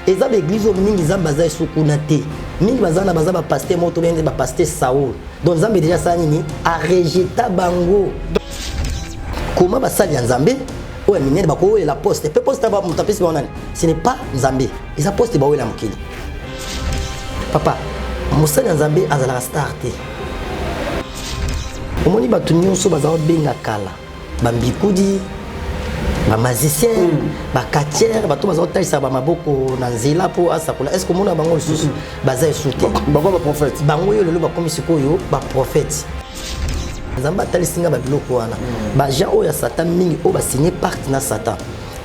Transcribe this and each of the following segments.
eza ba église o mingi za baza sukuna te mingi baza na baza ba pasteur moto bende ba pasteur Saoul donc Nzambe déjà ça nini a rejeté bango comment basali ya Nzambe oya minene bako la poste pe poste ba mutapesi ba onani ce n'est pas Nzambe eza poste ba wela mokili papa mosali ya Nzambe azala star te omoni bato nyonso bazala benga kala bambikudi ba magicien ba katière bato bazala talisa ba maboko na nzela po asakola est-ce que mona bango lisusu baza esute bango ba prophète bango yo lelo bakomi sikoyo ba prophète Nzambe talisinga ba biloko wana ba gens oyo ya Satan mingi o ba signer pacte na Satan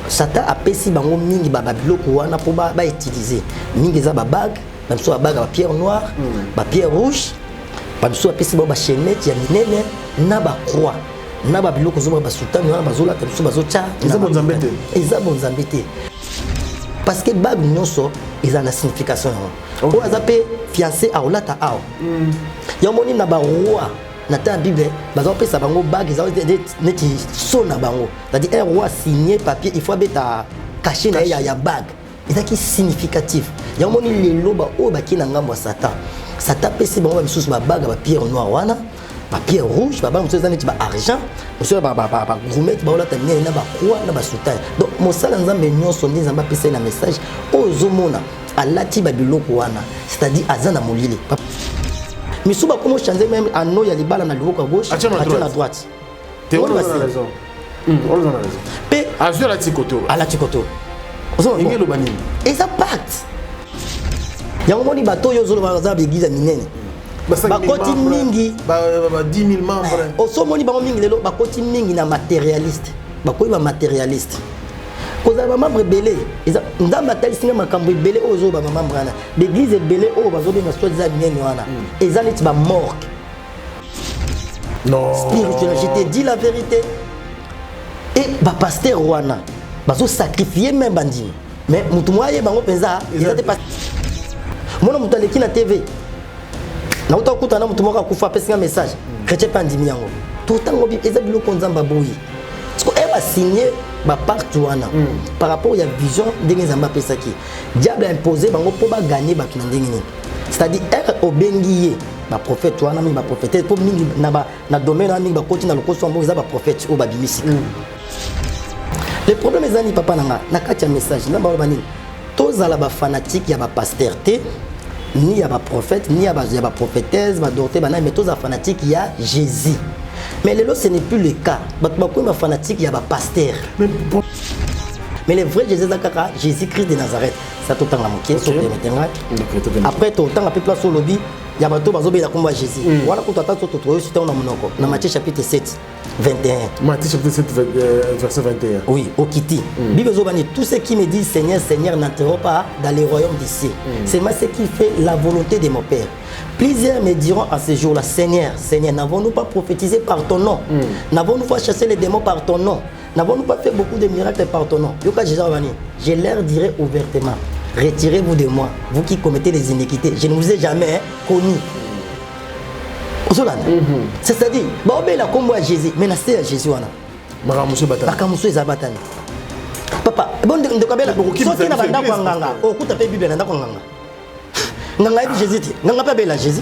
Satan apesi bango mingi ba biloko wana po ba utiliser mingi za ba bague même so ba bague ba pierre noire ba pierre rouge ba biso apesi ba chaînette ya minene na ba croix na ba biloko zo ba sultan wana bazola te biso bazocha eza bon Nzambe te parce que bague nyonso eza na signification o azape fiancé a olata ao ya moni na ba roi na ta Bible bazo pesa bango bague za neti so na bango c'est-à-dire un roi signé papier il faut beta cacher na ya bague eza ki significatif ya moni lelo ba o ba kina ngambo Satan Satan pesi bango ba misusu ba bague ba pierre noire wana ba pierre rouge ba bango neti ba argent monsieur ba gourmet ba olata minene na ba croix na ba sultan donc mosala Nzambe nyonso ndi Nzambe pesa na message ozomona alati ba biloko wana c'est-à-dire azana molili Misuba comment changer même à nous il y a les balles à gauche, à droite. Tu as raison. On a raison. P à la tikoto. À la tikoto. Et ça pacte. Il y a un moment où bateau yo zolo baza l'église minene. Ba koti mingi ba 10 000 membres. Au somoni ba mingi lelo ba koti mingi na matérialiste. Ba koyi ba matérialiste. Koza ba membre belé eza ndamba talisinga makambo belé ozo ba membre ana l'église belé o bazo benga soit za minene wana eza neti ba morgue non spirituel je te dis la vérité et ba pasteur wana bazo sacrifier même bandini mais mutu moye bango penza eza te pas mona mutu aleki na TV na utakuta na mutu moka kufa pesinga message chrétien pandimi yango tout tango bi eza biloko nzamba boyi parce que elle a signé ba partout wana par rapport à la vision ndenge Nzambe pesaki diable a imposé bango pour ba gagner ba kinandenge ni c'est-à-dire elle obengiye ba prophète wana mi ba prophète pour mingi na domaine na mingi ba koti na lokoso ambo za ba prophète o ba bimisika le problème ezani papa nanga na kati ya message na ba bani tozala ba fanatique ya ba pasteur te ni ya ba prophète ni ya ba prophétesse ba docteur bana mais toza fanatique ya Jésus. Mais lelo ce n'est plus le cas. Beaucoup de fanatiques, il y a des pasteurs. Mais le vrai Jésus-Christ de Nazareth, ça tout le temps la moquée, après tout le temps, la place au lobby, il y a des gens qui ont Jésus. Voilà quand tu attends tout le temps, dans Matthieu chapitre 7, 21. Matthieu chapitre 7, verset 21. Oui, au Kiti. Bible Zobani, tout ce qui me dit Seigneur, Seigneur n'entreront pas dans les royaumes d'ici. C'est moi ce qui fait la volonté de mon Père. Plusieurs me diront à ce jour-là, Seigneur, Seigneur, n'avons-nous pas prophétisé par ton nom? N'avons-nous pas chassé les démons par ton nom? N'avons-nous pas fait beaucoup de miracles par ton nom? Je leur dirai ouvertement, retirez-vous de moi, vous qui commettez les iniquités. Je ne vous ai jamais connu. C'est-à-dire, il a comme Jésus, mais c'est Jésus. Papa, bon, Nanga Jésus, nanga pas bela Jésus.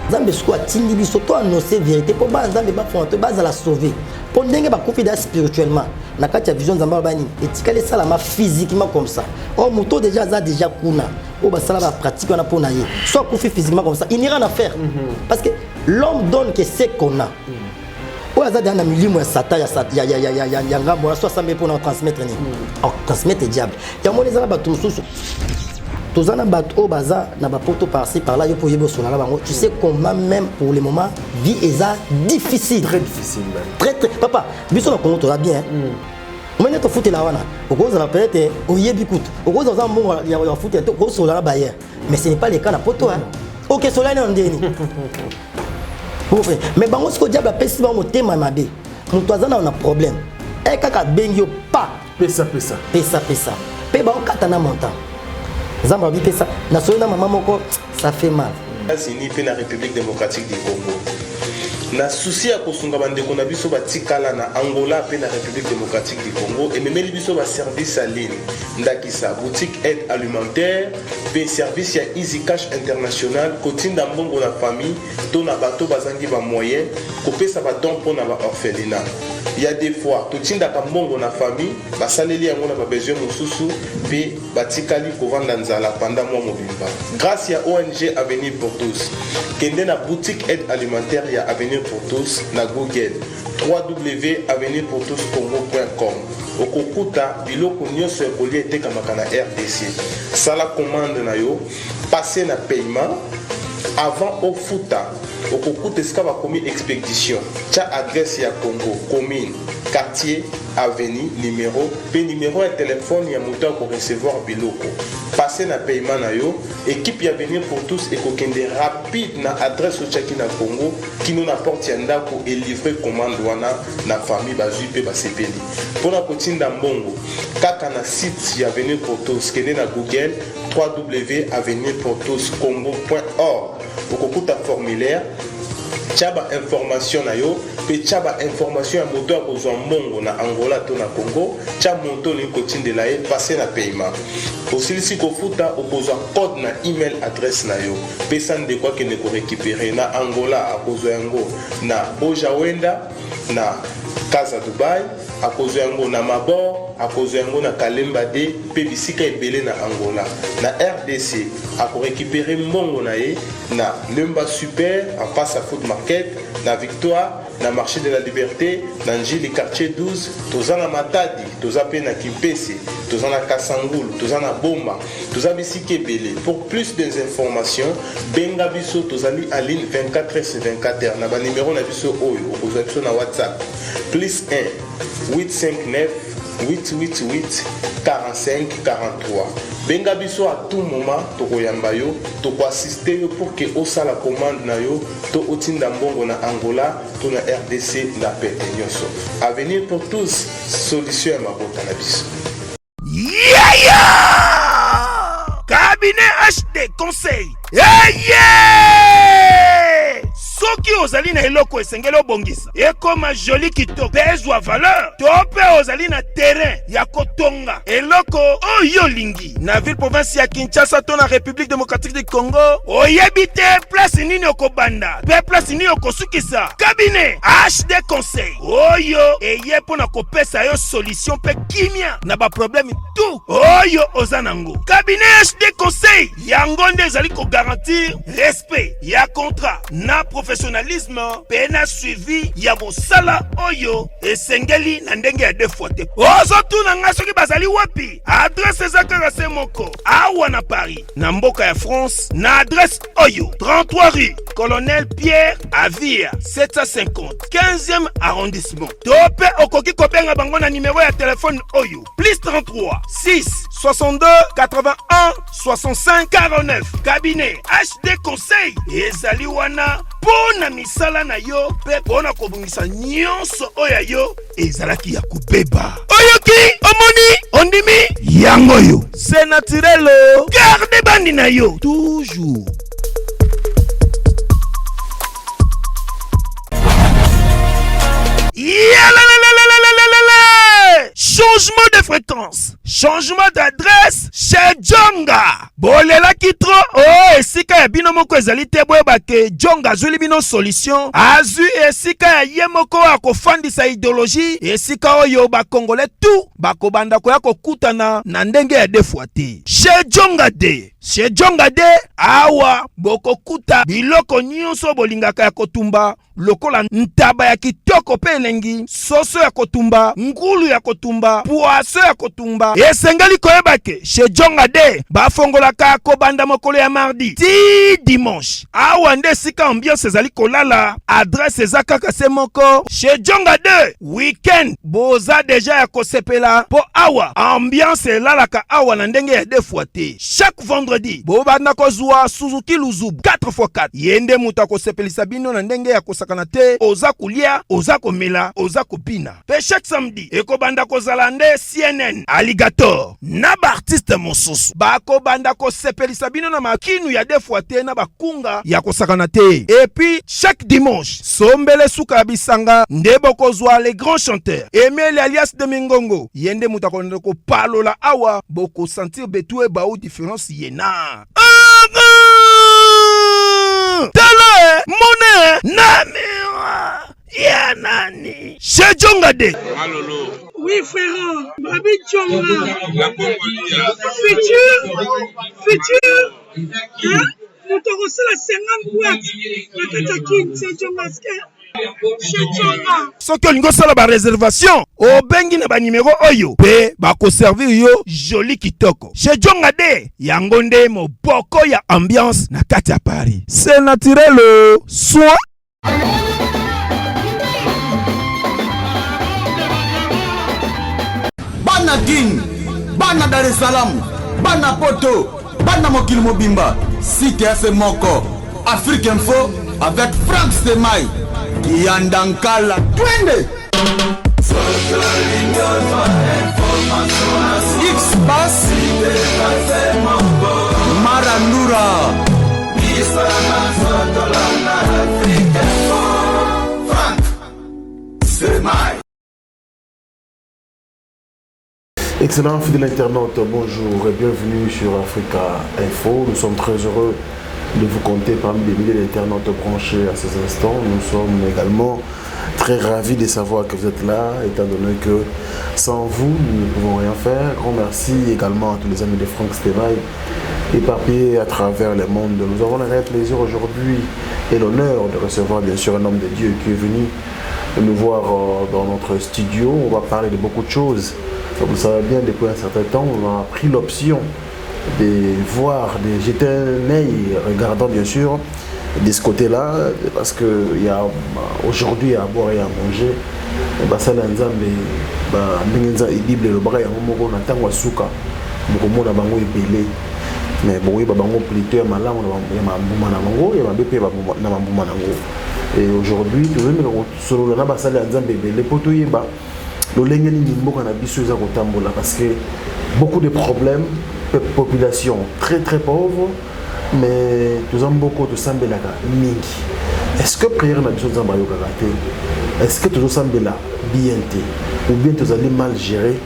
Nzambe siko atindi biso to annoncer vérité pour ba Nzambe ba fonto ba za la sauver. Pour ndenge ba kufida spirituellement. Na kati ya vision Nzamba bani etikale salama physiquement comme ça. Oh moto déjà za déjà kuna. O ba sala ba pratique on a pour naie. Soit kufi physiquement comme ça, il n'ira rien à faire. Parce que l'homme donne que ce qu'on a. O za dans milimo ya Satan ya ngambo soit ça mais pour nous transmettre ni. Transmettre diable. Ya moni za ba tumususu. Tozana bato baza na ba poto par-ci par là yo pour yebo sona bango tu sais comment même pour le moment vie est difficile très difficile très papa biso na Congo to va bien on to foot la wana okoza la peut-être oyebi kutu okoza za mbongo ya foot to ko sola la bayer mais ce n'est pas le cas na poto hein OK sola ni ndeni mais bango ce que diable pesi bango tema mabe mutu azana na problème e kaka bengi pa pesa pe ba okata na montant Zamba vite ça. Na soina maman moko, ça fait mal. États-Unis fait la République démocratique du Congo. na souci ya kosunga bandeko na biso batikala na Angola pe na République démocratique du Congo et memeli biso ba service à ligne ndakisa boutique aide alimentaire pe service ya Easy Cash International kotinda mbongo na famille to na bato bazangi ba moyen kopesa ba don pona ba orphelinat. Il y a des fois totinda ka mbongo na famille basaleli yango na ba besoin mosusu pe batikali kovanda nzala pendant mois mobimba. Grâce à ONG Avenir pour tous kende na boutique aide alimentaire ya Avenir pour tous na Google www.avenirpourtouscongo.com okokuta biloko nyonso ekoli etekamaka na RDC. Sala commande na yo, passer na paiement avant au futa okokuta esika bakomi expédition tia adresse ya Congo commune quartier avenue numéro pe numéro ya téléphone ya moto ko recevoir biloko passer na paiement na yo équipe ya Avenir pour tous ekokende rapide na adresse otiaki na Congo kino na porte ya ndako et livrer commande wana na famille bazui pe basepeli pona kotinda mbongo kaka na site ya Avenir pour tous kende na Google www.avenirpourtouscongo.org okokuta formulaire tchaba information na yo pe tchaba information ya moto ya kozwa mbongo na Angola to na Congo tcha moto li kotindela ye passer na paiement osilisi kofuta okozwa code na email adresse na yo pe sande kwa kene ko récupérer na Angola akozwa yango na Ojawenda na Casa Dubai akozwa yango na Mabor akozwa yango na Kalemba de pe bisika ebele na Angola na RDC ako récupérer mbongo na ye na Lemba Super en face à Food Market na Victoire na marché de la Liberté na Njili quartier 12 tozana Matadi tozape na Kimpese tozana Kasangulu tozana Bomba tozabisiki ebele. Pour plus d'informations benga biso tozali en ligne 24h/24 na ba numéro na biso oyo okozwa biso na WhatsApp +1 859 888 45 43. Benga biso à tout moment tokoyamba yo toko assister yo pour que osala commande na yo to otinda mbongo na Angola to na RDC na pete nyonso. Avenir pour tous, solution ya mabota na biso. Cabinet HD Conseil. Soki ozali na eloko esengeli obongisa ekoma joli kitoko bezwa valeur to pe ozali na terrain ya kotonga eloko oyo lingi na ville province ya Kinshasa to na République démocratique du Congo oyebi te place nini okobanda pe place nini okosukisa. Cabinet HD Conseil oyo eye pona kopesa yo solution pe kimia na ba problème tout oyo ozanango. Cabinet HD Conseil yango nde ezali ko garantir respect ya contrat na professionnalisme pena suivi ya mosala oyo esengeli na ndenge ya defote. Ozo tuna nga soki bazali wapi? Adresse ezakaka se moko awa na Paris na mboka ya France na adresse oyo 33 rue Colonel Pierre Avia 750 15e arrondissement. Tope okoki kobenga bango na numéro ya téléphone oyo +33 6 62 81 65 49. Cabinet HD Conseil ezali wana pona misala na yo pe pona kobungisa nyonso oya yo ezalaki ya kubeba. Oyoki omoni ondimi yango yo c'est naturel. Garde bandi na yo toujours. Changement de fréquence, changement d'adresse chez Djonga. Bolela kitro oh esika ya bino moko ezali te boyeba ke Djonga azuli bino solution azu esika ya ye moko akofandisa idéologie esika oyo bakongole tout bakobanda koya kokutana na ndenge ya defuate chez Djonga de. Chez Djonga de awa bokokuta biloko nyonso bolingaka ya kotumba lokola ntaba ya kitoko pe elengi, soso ya kotumba, ngulu ya kotumba, poaso ya kotumba. Esengeli koyeba ke chez Djonga de bafongolaka kobanda mokolo ya mardi ti dimanche. Awa nde sika ambiance ezali kolala, adresse eza kaka se moko. Chez Djonga de weekend boza deja ya kosepela po awa ambiance elalaka awa na ndenge ya defuate. Chaque vendredi vendredi bobanda kozwa Suzuki Luzubu 4x4 yende muta kosepelisa bino na ndenge ya kosakana te oza kulia oza komela oza kopina pe chaque samedi ekobanda kozala nde CNN Alligator na ba artiste mosusu bakobanda kosepelisa bino na makinu ya defwa te na bakunga ya kosakana te et puis chaque dimanche sombele suka ya bisanga nde bokozwa les grands chanteurs Emile alias de Mingongo yende muta konde ko palola awa boko sentir betue ba ou différence yena tala mone namira ya nani Shejonga de Malolo. Oui, frère, Babi Tchonga. La Congolia. Futur. Hein? Nous t'aurons la 50 boîtes. La Katakin, c'est Tchonga. soki olingo sala ba réservation obengi na ba numéro oyo pe bakoservir yo joli kitoko Shejonga de yango nde moboko ya ambiance na kati ya Paris c'est naturel soit Bana Guine, Bana Dar es Salaam, Bana Poto, Bana Mokili Mobimba, Cité AC Moko, Afrique Info avec Frank Stemai, Yandankala, Twende. X-Bass, Marandura, Frank Stemai. Excellent fidèle internaute, bonjour et bienvenue sur Africa Info. Nous sommes très heureux de vous compter parmi des milliers d'internautes branchés à ces instants. Nous sommes également très ravis de savoir que vous êtes là, étant donné que sans vous, nous ne pouvons rien faire. Grand merci également à tous les amis de Frank Stemai, éparpillés à travers le monde. Nous avons le réel plaisir aujourd'hui et l'honneur de recevoir bien sûr un homme de Dieu qui est venu nous voir dans notre studio. On va parler de beaucoup de choses. Vous savez bien, depuis un certain temps, on a pris l'option de voir, de jeter un œil, regardant bien sûr de ce côté-là, parce qu'il y a aujourd'hui à boire et à manger. Ça, mais bon, il y a plutôt et aujourd'hui, parce que beaucoup de problèmes, population très très pauvre, mais nous avons beaucoup de sambelaka mingi. Est-ce que prière n'a besoin de est-ce que tout ça bien ou bien tout allez mal géré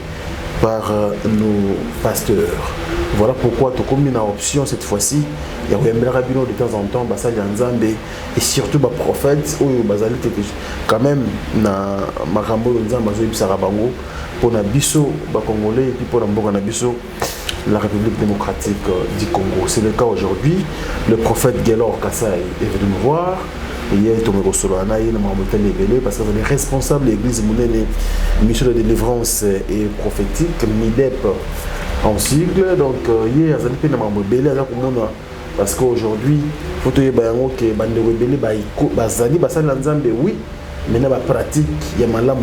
par nos pasteurs? Voilà pourquoi tu as une option cette fois-ci. Il y a un rabino de temps en temps, et surtout les prophètes, quand même, na makambo nzamba zobisarabango pour na biso ba congolais et puis pour na biso la République démocratique du Congo. C'est le cas aujourd'hui. Le prophète Gelor Kassai est venu me voir. Hier, il m'a reçu parce que les responsables de l'église Mounene, mission de délivrance et prophétique, MIDEP en sigle. Donc, hier, il m'a rebellé parce qu'aujourd'hui, il faut que les rebelles oui, mais dans la pratique, il y a mal à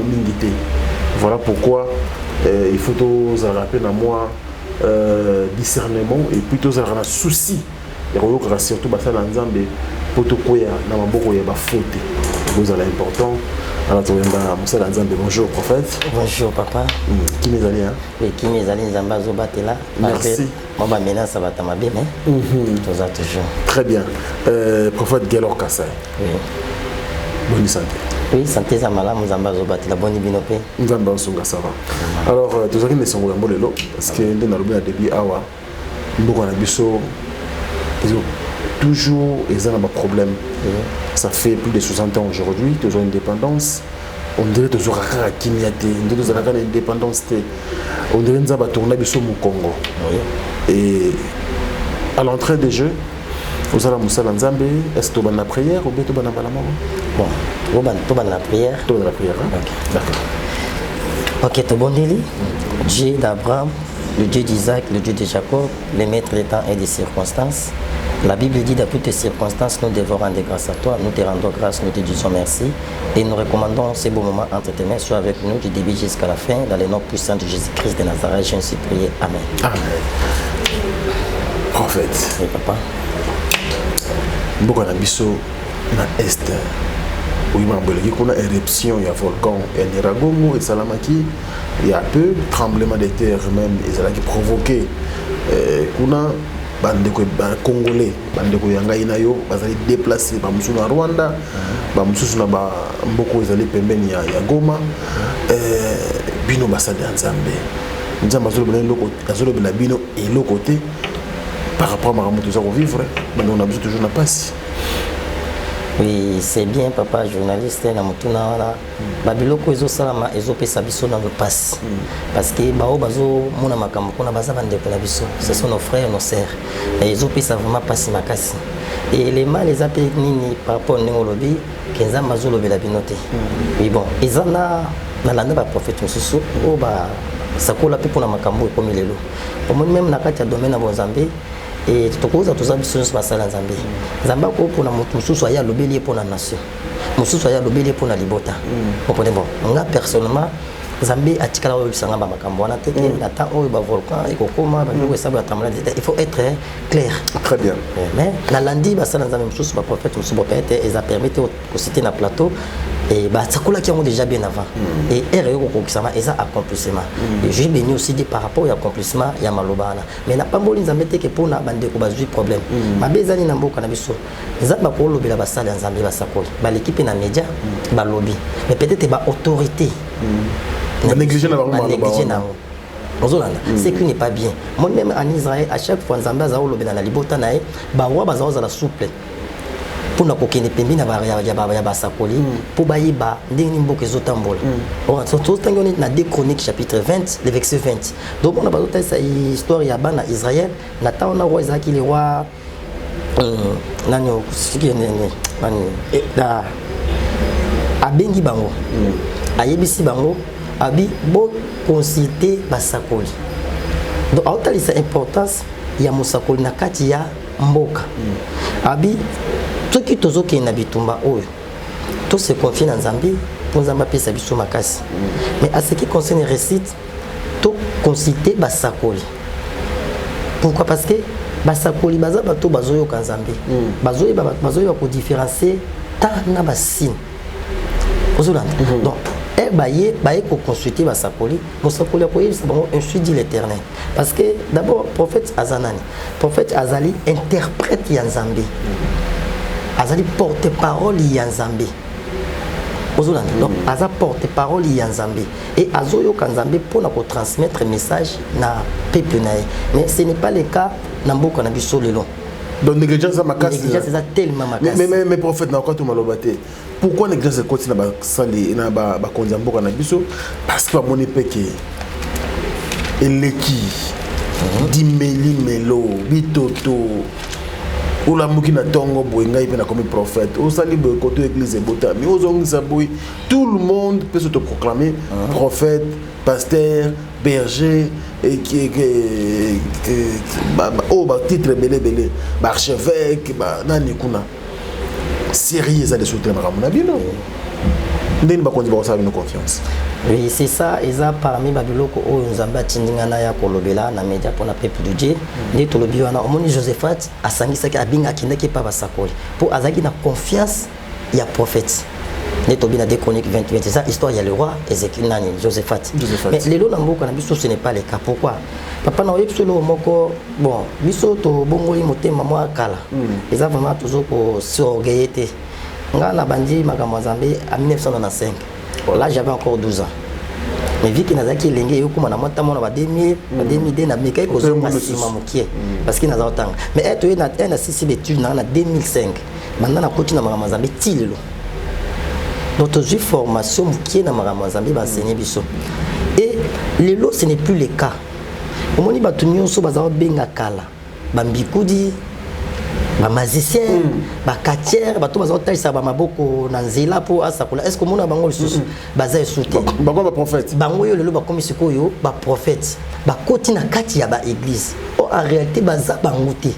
voilà pourquoi il faut que rappeler à moi discernement et plutôt un souci. Il y a surtout pour tout quoi dans ma boue il y a faute. Vous avez important. Alors bonjour prophète. Bonjour papa. Qui mes alliés hein? Et qui mes alliés Zambazo Batela. Merci. Moi maintenant ça va t'amabé mais. Toujours. Très bien. Prophète Gelor Kassai. Oui. Bonne santé. Oui, santé Zamala Zambazo Batela bonne binope. Nzamba songa ça va. Alors tous les sont en bolelo parce que dans le début awa beaucoup na biso ils ont toujours un problème. Ça fait plus de 60 ans aujourd'hui, toujours une indépendance. On dirait toujours à Kimiate, on dirait toujours à l'indépendance. On dirait que nous avons tourné au Congo. Et à l'entrée des jeux, vous allez Moussa Nzambe, est-ce que tu as la prière ou bien tu as la mort? Bon, tu as la prière. Tu as la prière, hein? D'accord. Ok, tu as bon délit. Dieu d'Abraham, le Dieu d'Isaac, le Dieu de Jacob, les maîtres des temps et des circonstances. La Bible dit dans toutes les circonstances, nous devons rendre grâce à toi, nous te rendons grâce, nous te disons merci et nous recommandons ces beaux moments entre tes mains, sois avec nous du début jusqu'à la fin, dans le nom puissant de Jésus-Christ de Nazareth, je suis prié. Amen. Amen. Prophète. Oui, papa. Mboka na biso na est. Oui, il y a une éruption, il y a un volcan, il y a un Nyiragongo, et Salamaki, il y a peu tremblement de terre même, et ça qui provoqué. Kuna bandeko congolais, bandeko yanga inayo, bazali déplacé, ba musu na Rwanda, ba musu na ba mboko ezali pembeni ya Goma, bino basade nzambe. Nzambe azolo bela bino et l'autre côté par rapport à makambo tout ça qu'on vivre, mais on a besoin toujours na passe. Oui, c'est bien, papa, journaliste, na mutuna wana. Babiloko ezo salama ezo pesa biso na passe. Parce que bao bazo mona makambo kuna baza bande pour la biso. Ce sont nos frères, nos sœurs. Et ezo pesa vraiment passe makasi. Et les mal les appels nini par rapport à ngolobi, kenza mazolo bela binote. Oui bon, ezana na landa ba prophète mususu o ba sakola pe pour na makambo ko milelo. Au moins même na kati ya domaine na Bonzambe. Et tokoza tous abiso basala nzambe nzamba ko pona mutu mususu aya lobeli pour la nation mususu aya lobeli pour la libota comprenez bon nga personnellement nzambe atikala o bisanga ba makambo wana teke na ta o ba volcan et kokoma ba ngo sabu atamala il faut être clair. Très bien. Mais na landi basala nzambe mususu ba prophète mususu ba peut-être ils a permis de citer na plateau et bah ça coule qui ont déjà bien avant et REO kokisama et ça accomplissement et j'ai béni aussi dit par rapport à accomplissement ya malobana mais na pamboli nzambe teke pona bande ko bazui problème ma bezani na mboka na biso nzamba ko lobela basala nzambe basakoli ba l'équipe na média ba lobby mais peut-être ba autorité na négliger na c'est qui n'est pas bien moi même en Israël à chaque fois nzamba za lobela na libota nae ba wa baza la souple pour na kokene pembi na ya basakoli pour bayiba ndenge mboka ezotambola on s'entend na 2 Chroniques chapitre 20 le verset 20 donc on a pas cette histoire ya bana Israël na ta on a roi Isaac le roi nanyo sikene nani da abengi bango ayebisi bango abi bo consulter basakoli donc autant c'est importance ya musakoli na kati ya mboka abi toki tozoki na bitumba oyo to se confie na Nzambi pour Nzamba pesa biso makasi mais à ce qui concerne récite to consulter basakoli pourquoi parce que basakoli baza bato bazoyo ka Nzambi bazoyo ko différencier ta na basine ozolanda donc baye ko consulter basakoli musakoli ko yebisa bango ainsi dit l'Éternel parce que d'abord prophète Azanani prophète Azali interprète ya Nzambi azali porte-parole ya Nzambe ozolanda donc aza porte-parole ya Nzambe et azoyo ka Nzambe pour na ko transmettre message na peuple nae mais ce n'est pas le cas na mboka na biso lelo donc négligence à makasi négligence c'est tellement makasi mais prophète na kwa to malobate pourquoi négligence continue na ba sali na ba konza mboka na biso parce que ba moni peke eleki dimeli melo bitoto ola muki na tongo boenga ipe na comme prophète au sali be côté église bota mais aux ongisa boy tout le monde peut se proclamer prophète pasteur berger et qui titre belé archevêque nani kuna sérieux ça de soutenir makamuna bino ndeni ba konzi ba sa bino confiance. Oui, c'est ça, et ça parmi Babiloko où nous avons tindingana ya kolobela na média pour la peuple de Dieu. Ni to lobi wana omoni Josephat asangisa ki abinga kinaki pa basakoli. Pour azaki na confiance ya prophète. Ni to bina 2 Chroniques 28, c'est ça histoire ya le roi Ézéchiel nani Josephat. Mais lelo na mboka na biso ce n'est pas le cas. Pourquoi? Papa na yebsolo moko bon, biso to bongoli motema mwa kala. Eza vraiment toujours pour s'orgueiller. Nga na bandi makambo Nzambe en 1995. Là j'avais encore 12 ans. Mais vu qu'il n'a pas été lengue, il y a eu 2000 na meka ko zonga sima mukie parce qu'il n'a pas autant. Mais être eu na 6 études na 2005. Maintenant na koti na makambo Nzambe tilelo. Donc j'ai formation mukie na makambo Nzambe ba enseigner biso. Et lelo ce n'est plus le cas. Omoni batu nyonso baza benga kala. Bambikudi ba magicien ba katière ba to bazo talisa ba maboko na nzela po asakola est-ce que mona bango lisusu baza esute bango ba prophète bango yo lelo ba komisi koyo ba prophète ba koti na kati ya ba église en réalité baza bango te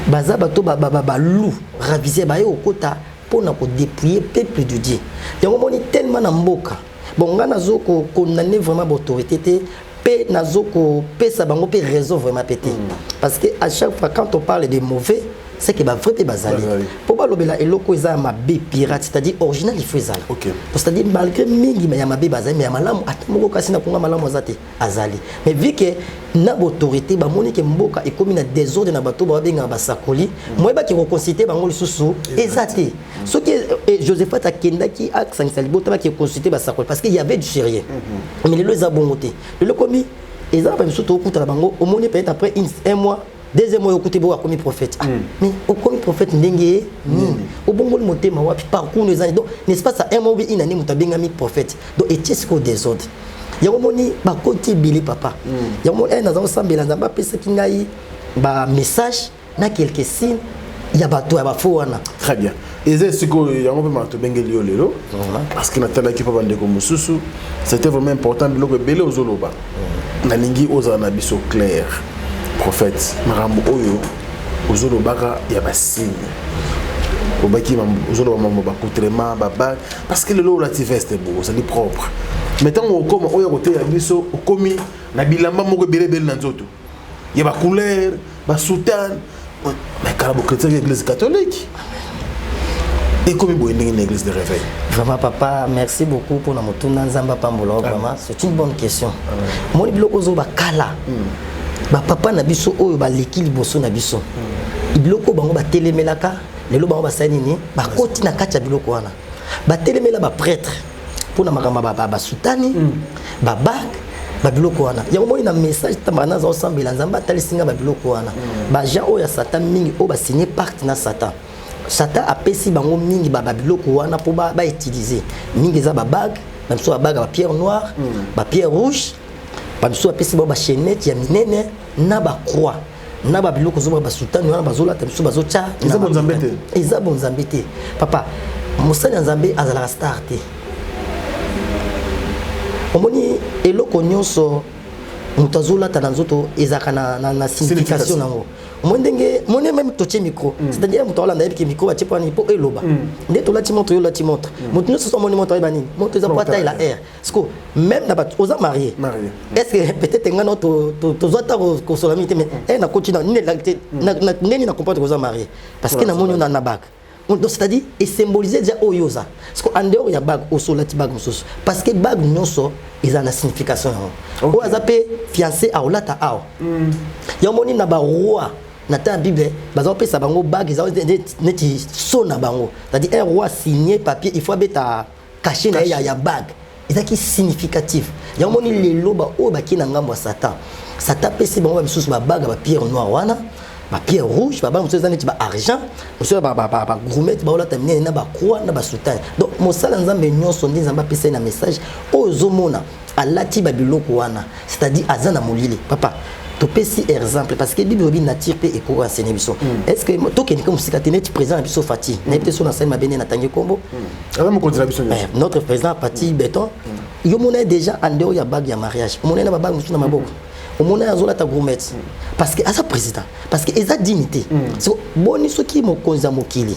baza ba to ba lou raviser ba yo kota pona ko dépouiller peuple de Dieu yango moni tellement na mboka bon nga nazo ko condamner vraiment ba autorité te Pe nazoko pesa bango pe raison vraiment pété parce que à chaque fois quand on parle de mauvais c'est que ba vrai pe bazali pour ba lobela eloko eza mabe pirate c'est-à-dire original il faut ezala c'est-à-dire malgré mingi mais ya mabe bazali mais ya malamu atamoko kasi na konga malamu azate azali mais vu que na autorité ba moni ke mboka ekomi na désordre na bato ba benga basakoli moi ba ki reconsidérer bango lisusu ezate ce que Josephat akendaki aksangisa libota ba ki reconsidérer basakoli parce qu'il y avait du sérieux mais le eza bongoté le komi ezala pa biso to okuta bango au moni peut-être après un mois deuxième mois écoutez beaucoup comme prophète mais au comme prophète ndenge ni au bon le motema wapi parcours les années donc n'est-ce pas ça un mois une année mutabenga mi prophète donc est-ce que des autres ya moni ba koti bili papa ya moni na za sambela nzamba pesa kingai ba message na quelques signes ya bato ya bafo wana très bien et c'est que ya ngo ma to bengeli yo lelo parce que na tala ki pa bande ko mususu c'était vraiment important biloko belé ozoloba na lingi oza na biso clair prophète marambo oyo ozolo baka ya basigne obaki ozolo mambo ba coutrement ba parce que le lot relatif est beau ça dit propre mettons au comme oyo côté ya biso okomi na bilamba moko belebele na nzoto ya ba couleur ba soutane mais carabo chrétien l'église catholique et comme boye ndenge na église de réveil vraiment papa merci beaucoup pour na motuna nzamba pambola vraiment c'est une bonne question moi biloko zo ba kala ba papa na biso oyo ba leki liboso na biso biloko bango ba telemelaka lelo bango ba sanini ba koti na kati ya biloko wana ba telemela ba prêtre pour na makamba ba soutani ba bak ba biloko wana yango moi na message tambana za osambela nzamba talisinga ba biloko wana ba gens oyo satan mingi o ba signer pacte na satan satan apesi bango mingi ba biloko wana pour ba utiliser mingi za ba bag même so ba bag ba pierre noire ba pierre rouge bamiso apesi ba chaînette ya minene na ba croix na ba biloko zo ba sultan wana bazola tamiso bazocha eza bon nzambete papa mosali nzambe azala star te omoni eloko nyonso mutazola ta nzoto ezaka na signification nango mondenge moné même toche micro c'est-à-dire mutola na yebiki micro batie pani po eloba nde tola ti montre yo la ti montre moto nyonso so moni montre bani montre za pas taille la air parce que même na bat oza marié est-ce que peut-être ngana to zota ko solamité mais na continue ni la ni na comprendre oza marié parce que na moni na bag donc c'est-à-dire et symboliser déjà oyoza parce que en dehors ya bag o solati bag mususu parce que bag nyonso eza na signification o azape fiancé a olata ao ya moni na ba roi na ta bible bazo pesa bango bag ils ont neti sona bango c'est-à-dire un roi signé papier il faut beta cacher na ya bag ezaki significatif ya moni lelo ba o ba kina ngambo satan satan pesa bango ba misusu ba bag ba pierre noire wana ba pierre rouge ba misusu neti ba argent misusu ba gourmet ba olata mine na ba croix na ba sultan donc mosala nzambe nyonso ndi nzamba pesa na message ozomona alati ba biloko wana c'est-à-dire azana molili papa to pesi exemple parce que bible obi nature pe eko enseigner biso est-ce que to ke ni comme sikatene ti président biso fati na peut sur na scène mabene na tangi kombo avant contribution notre président Pati Béton yo mona déjà en dehors ya bag ya mariage mona na ba bag musu na maboko mona azola ta gourmet parce que asa président parce que eza dignité so boni soki mokonza mokili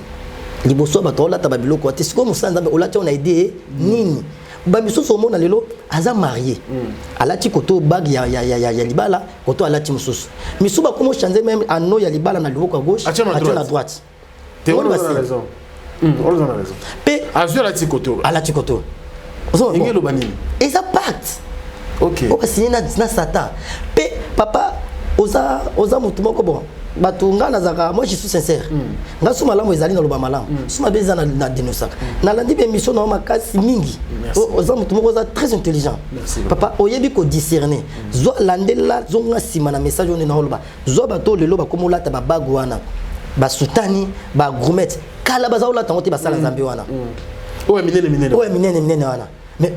liboso ba tola ta ba biloko ati siko musanza olati on a aidé nini bamiso somo na lelo aza marié alati koto bag ya libala koto alati mususu misuba komo changer même anneau ya libala na liboko gauche ati na droite tu as raison on a raison pe azio alati koto ngelo banini eza pacte OK o signé na satan pe papa oza mutu moko bon batunga nazaka moi je suis sincère nga suma malamu ezali na loba malamu suma beza na dénoncer na landi be mission na makasi mingi oza mutu moko oza très intelligent papa oyebi ko discerner zo landela zonga sima na message on na loba zo bato lelo ba komola ta ba bagwana ba sultani ba gourmet kala bazaola tangote basala nzambe wana oye minene wana mais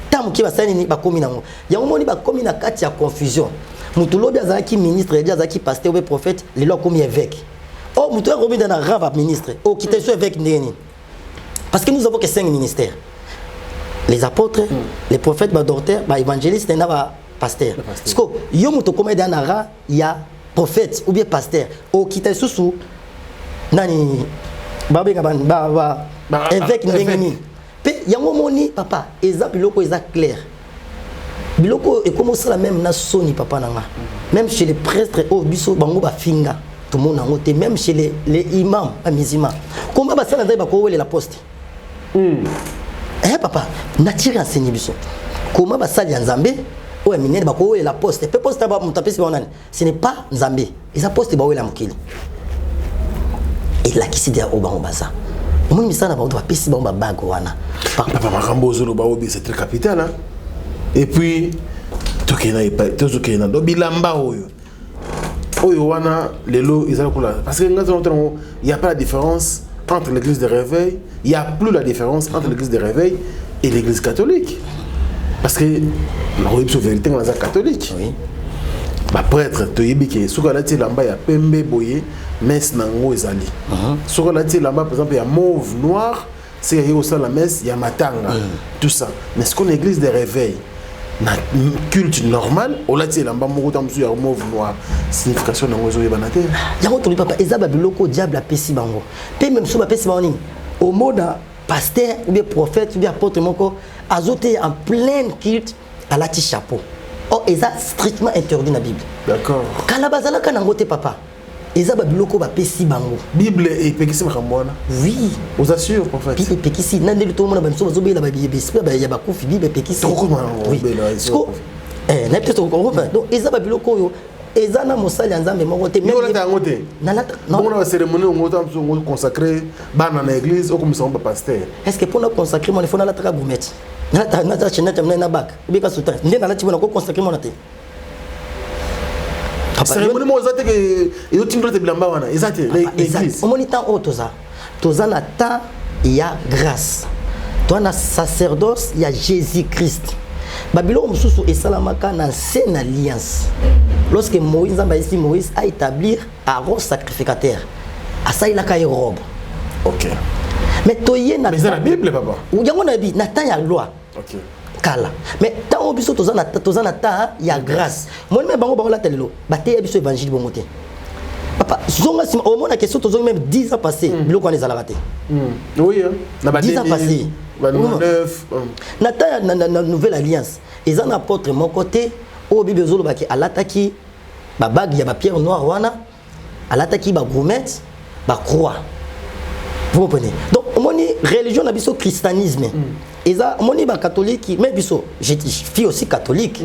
tamu ki basani ni bakomi nango yango moni bakomi na kati ya confusion mutulobi azaki ministre et azaki pasteur ou prophète les lois comme évêque oh mutu robi dans un rang ministre oh qui était évêque ndeni parce que nous avons que 5 ministères les apôtres les prophètes ba docteurs ba évangélistes et ba pasteur parce que yo mutu comme dans un rang il y a prophète ou bien pasteur oh qui était sous nani ba évêque ndeni pe yango moni papa exemple loko eza clair biloko et comment ça la même na soni papa nanga même chez les prêtres au biso bango ba finga tout le monde en même chez les imams à musulmans comment ba ça na ba ko la poste papa na tire enseigner biso comment ba ça ya nzambe o minene ba ko la poste pe poste ba mutapesi ba nani ce n'est pas nzambe isa poste ba la mukili et la qui s'est au bango baza moi misana ba ba pesi ba bago wana papa makambo zolo ba obi c'est très capital hein. Et puis tokena do bilamba oyo wana lelo izala kula parce que il y a pas la différence entre l'église de réveil, il y a plus la différence entre l'église de réveil et l'église catholique parce que la vérité dans la catholique oui ba prêtre to yebike soka la lamba ya pembe boye messe nango ezali soka la lamba par exemple ya mauve noir c'est y a aussi la messe ya matanga tout ça mais ce qu'on l'église de réveil na culte normal au lati lamba moko tamsu ya mauve noir signification nango zo yebanate yango to papa ezaba biloko diable a pesi bango pe même so ba pesi bango au moda pasteur ou bien prophète ou bien apôtre moko azote en plein culte à la ti chapeau oh eza strictement interdit na Bible d'accord kala bazala kana ngote papa ezaba biloko ba pesi bango Bible et pekisi makambona oui aux assure prophète Bible pekisi nandeli to mona ba mso bazobela ba bible ba ya ba kufi Bible pekisi to comment na peut-être encore donc ezaba biloko yo ezana mosali nzambe moko te même na ngote na la non na cérémonie on va consacrer bana na église au comme ça ba pasteur est-ce que pour na consacrer mon il faut na la taka gourmet na ta chena tamna na bac bika sutra ndena la tibona ko consacrer mon ate cérémonie mo zate que yo timbre te bilamba wana ezate l'église on monitant otoza toza na temps il y a grâce toi na sacerdoce il y a Jésus-Christ babilo mususu esalamaka na ancienne alliance lorsque Moïse a établi Aaron sacrificateur à ça il a caillé robe OK mais toyé na mais c'est la Bible papa ou yango na bi na temps ya loi OK kala mais tant biso toza na temps ya grâce moi même bango bango la telelo baté biso évangile bongo te papa zonga si au moins la question tozo même 10 ans passé biloko on les a raté oui na ba 10 ans passé na temps na nouvelle alliance ils en apôtre mon côté au bible zolo baki alataki ba bague ya ba pierre noire wana alataki ba gourmet ba croix vous comprenez donc moni religion na biso christianisme eza moni ba catholique mais biso je suis aussi catholique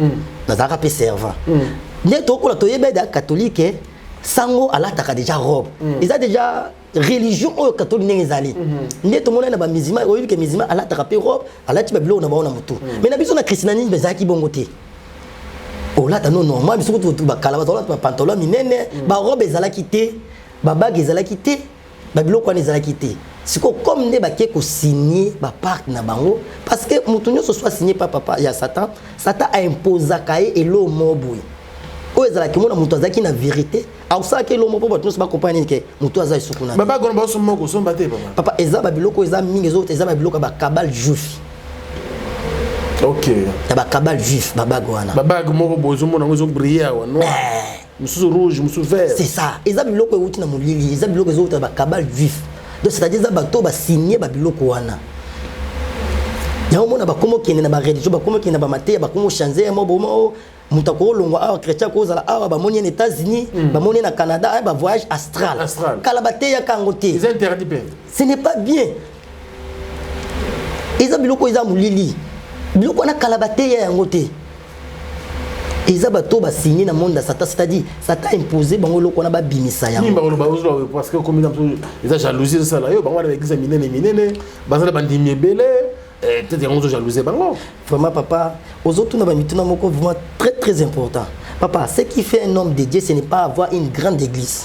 na zaka pe servant ne to ko la to yebe da catholique sango alataka déjà robe eza déjà religion au catholique n'ezali ne to mona na ba musulman oyebi ke musulman alataka pe robe alati ba bilo na ba ona mutu mais na biso na christianisme zaki bongo te oh là non normal biso ko ba kala ba ba pantalon minene ba robe ezalaki te ba bague ezalaki te ba bilo ko ezalaki te siko comme ne ba ke ko signer ba pacte na bango parce que mutu nyo soit signé par papa ya Satan a imposé kae elo moboui o ezalaki mona mutu azaki na vérité au ça que lo mobo bato ba comprendre que mutu azai sukuna baba gona ba so moko so mbate papa eza ba biloko eza mingi zo eza ba biloko ba kabal juif OK ba kabal juif baba gona baba moko bozo mona ngozo briller wa noir musu rouge musu vert c'est ça eza biloko euti na molili eza biloko zo ba kabal juif donc c'est-à-dire za bato ba signer ba biloko wana yango mona ba komo kene na ba religion ba komo kene na ba maté ba komo changer mo bomo mutako longo awa chrétien ko zala awa ba moni aux États-Unis ba moni na Canada ba voyage astral kala baté ya kangote ils interdit bien ce n'est pas bien eza biloko eza molili biloko na kala baté ya ngote eza bato ba signer na monde Satan c'est-à-dire Satan imposé bango loko na ba bimisa ya nimba lo ba ozo parce que comme eza jalousie ça là yo bango na église minene bazala bandimi belé peut-être on jalousie bango vraiment papa aux autres na ba mituna moko vraiment très très important papa ce qui fait un homme de Dieu ce n'est pas avoir une grande église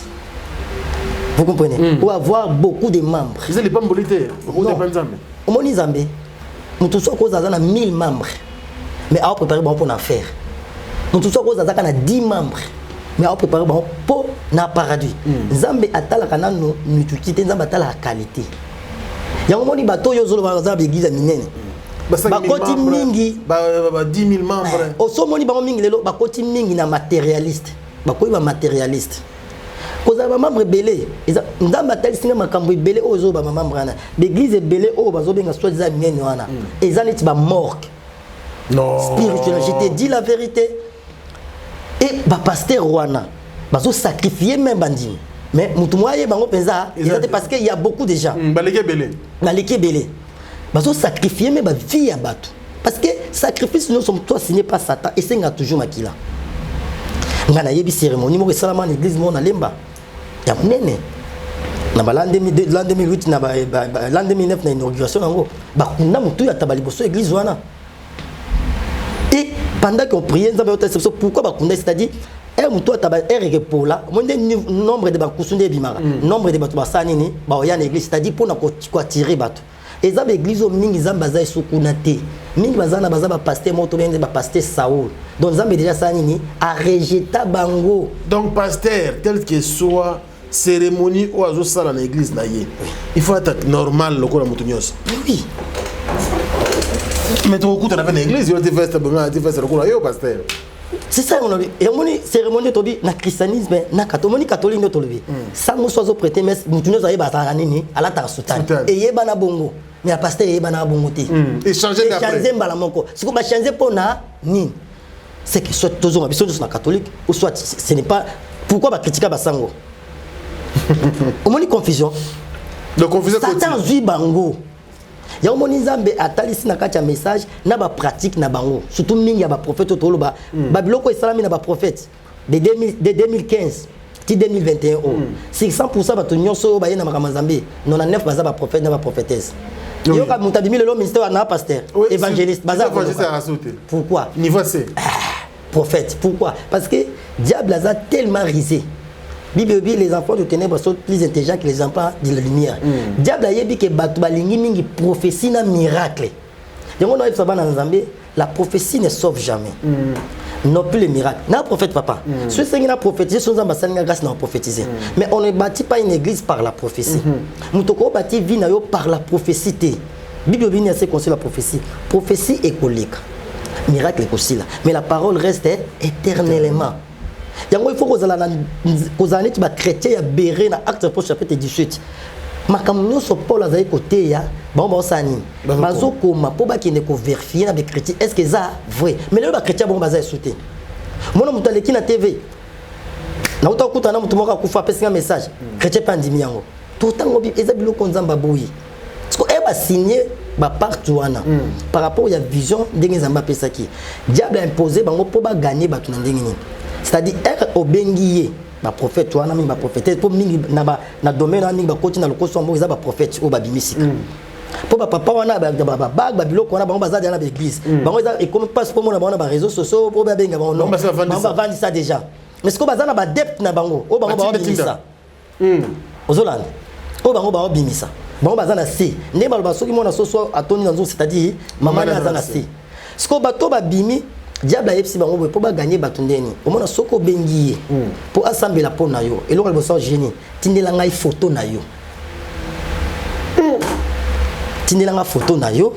vous comprenez ou avoir beaucoup de membres ils les pas mbolité beaucoup de nzambe au moni nzambe mutu so ko za na 1000 membres mais à préparer bon pour en faire mutu so ko za na 10 membres mais à préparer bon pour na paradis nzambe atala kana no mutukite nzambe atala qualité yango moni bato yo zolo ba za église minene bakoti mingi ba 10000 membres osomoni bango mingi lelo bakoti mingi na matérialiste bakoyi ba matérialiste koza ba membre belé eza ndamba talisinga makambo belé ozo ba membre na l'église belé o bazo benga soit za minene wana eza neti ba morgue Non. Spirituellement, je te dis la vérité. Et pasteur Rwana, bazo sacrifier même bandit. Mais mutumoye bango penza, parce qu'il y a beaucoup de gens. Baleke belé. Baleke belé. Bazo sacrifier même ba vie à battre. Parce que sacrifice nous sommes toi signé par Satan et c'est toujours makila. Ngana yebi cérémonie mo salama en église mo na lemba. Ya munene. Na l'an 2002, l'an 2008 na l'an 2009 na inauguration nango. Ba kuna mutu ya tabali boso église wana. Et pendant qu'on priait, nous avons pourquoi bakunda, c'est-à-dire mutu tabali pour là, nombre de bakusunde bimara, nombre de batu basanini, ba oya église, c'est-à-dire pour na ko tirer batu. Et ça l'église au mingi zambaza sukunate. Mingi bazana baza ba pasteur moto ben ba pasteur Saoul. Donc zambe déjà sanini a rejeté bango. Donc pasteur tel que soit cérémonie ou azo sala na église na ye. Il faut être normal lokola mutu nyos. Oui. Mais tu écoutes dans l'église, il te fait lokola yo pasteur. C'est ça on a dit. Et on dit cérémonie to bi na christianisme na catholique no to bi. Sango sozo prêter mais mutu nyos aye bazana nini ala ta sultan. Et yeba na bongo. Mais la pasteur yeba na bongo te. Et changer d'après. Changer mbala moko. Si ko ba changer pour na nini. C'est que soit toujours biso na catholique ou soit ce n'est pas pourquoi ba critiquer ba sango. Au moins confusion. De confusion. Satan zui bango. Ya omoni nzambe atalisi na kati ya message na ba pratique na bango. Surtout mingi ya ba prophète to loba. Ba biloko esalami na ba prophète de 2015 ti 2021 oh. 600% ba to nyonso ba yena makama nzambe. 99 baza ba prophète na ba prophétesse. Yo ka mutabimi le ministère na pasteur, évangéliste, baza pourquoi? Niveau C. Prophète, pourquoi? Parce que diable a tellement risé. Bible les enfants de ténèbres sont plus intelligents que les enfants de la lumière. Diable a dit que batu balingi mingi prophétie na miracle. Donc on a fait dans Nzambe, la prophétie ne sauve jamais. Non plus les miracles. Na prophète papa. Ceux qui ont prophétisé sont ambassadeurs grâce à prophétiser. Mais on ne bâtit pas une église par la prophétie. Nous toko bâti vie na yo par la prophétie. Bible bien assez conseille la prophétie. Prophétie écolique. Miracle écolique. Mais la parole reste éternellement. Il faut que les chrétiens ya béré na acte pour chapitre 18. Makamno so Paul azai côté ya bon sani. Bazo koma po ba kine ko vérifier na chrétien est-ce que ça vrai. Mais les chrétiens bon bazai sauter. Mona mutaleki na TV. Na utakuta na mtu moka kufa pesa un message. Chrétien pandimi yango. Tout tango bi eza biloko nzamba boyi. Parce que eba signé ba partout wana par rapport à la vision ndenge nzamba pesa ki. Diable a imposé bango po ba gagner ba tuna ndenge ni. C'est-à-dire obengiye ba prophète wana mingi ba prophète pour mingi na domaine na mingi ba koti na lokoso mbo za ba prophète o ba bimisika pour ba papa wana ba ba biloko wana bango bazali na ba église bango za et comme passe pour mona ba réseaux sociaux pour ba benga bango non ba vendre ça déjà mais ce que bazana ba depth na bango o bango ba bimisa ozolanda o bango ba bimisa bango bazana si ne ba ba soki mona soso atoni na nzo c'est-à-dire maman na zana si ce que bato ba bimi diable a epsi bango pour ba gagner batundeni au moins soko bengiye pour assembler la peau na yo et le bosso génie tindela ngai photo na yo tindela nga photo na yo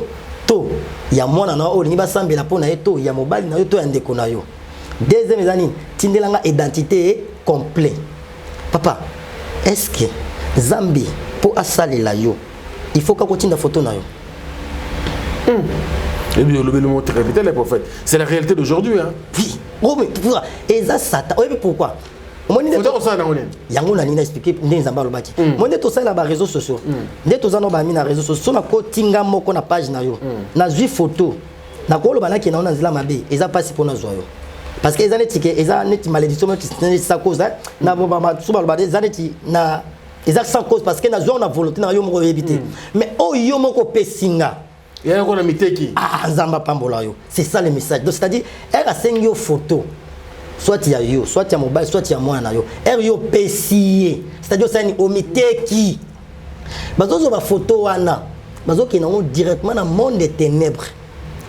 to ya mwana na o lingi ba assembler la peau na yo to ya mobile na yo to ya ndeko na yo deuxième ezani tindela nga identité complet papa est-ce que Zambi pour assaler la yo il faut ka kotinda photo na yo Et bien, le montre répéter les prophètes. C'est la réalité d'aujourd'hui. Hein? Oui. Oh, mais pourquoi? Et ça, Satan. Oui, mais pourquoi? Moi, je vais expliquer. Moi, je vais sur les réseaux sociaux. Je vais sur les réseaux sociaux. Je vais sur la page. Je vais photo. Je vais sur la mabe. Et ça passe pour nous. Parce que les années malédiction, ça cause. Ils ont sans cause parce que nous avons la volonté de éviter. Mais oh, yo moko pesinga. C'est ça le message. C'est-à-dire, elle a 5 photos. Soit il y a yo, soit il y a mobile, soit il y a moi. Elle a pessier. C'est-à-dire, c'est un omiteki. Bazo ba photo wana. Bazo qui est directement dans le monde des ténèbres.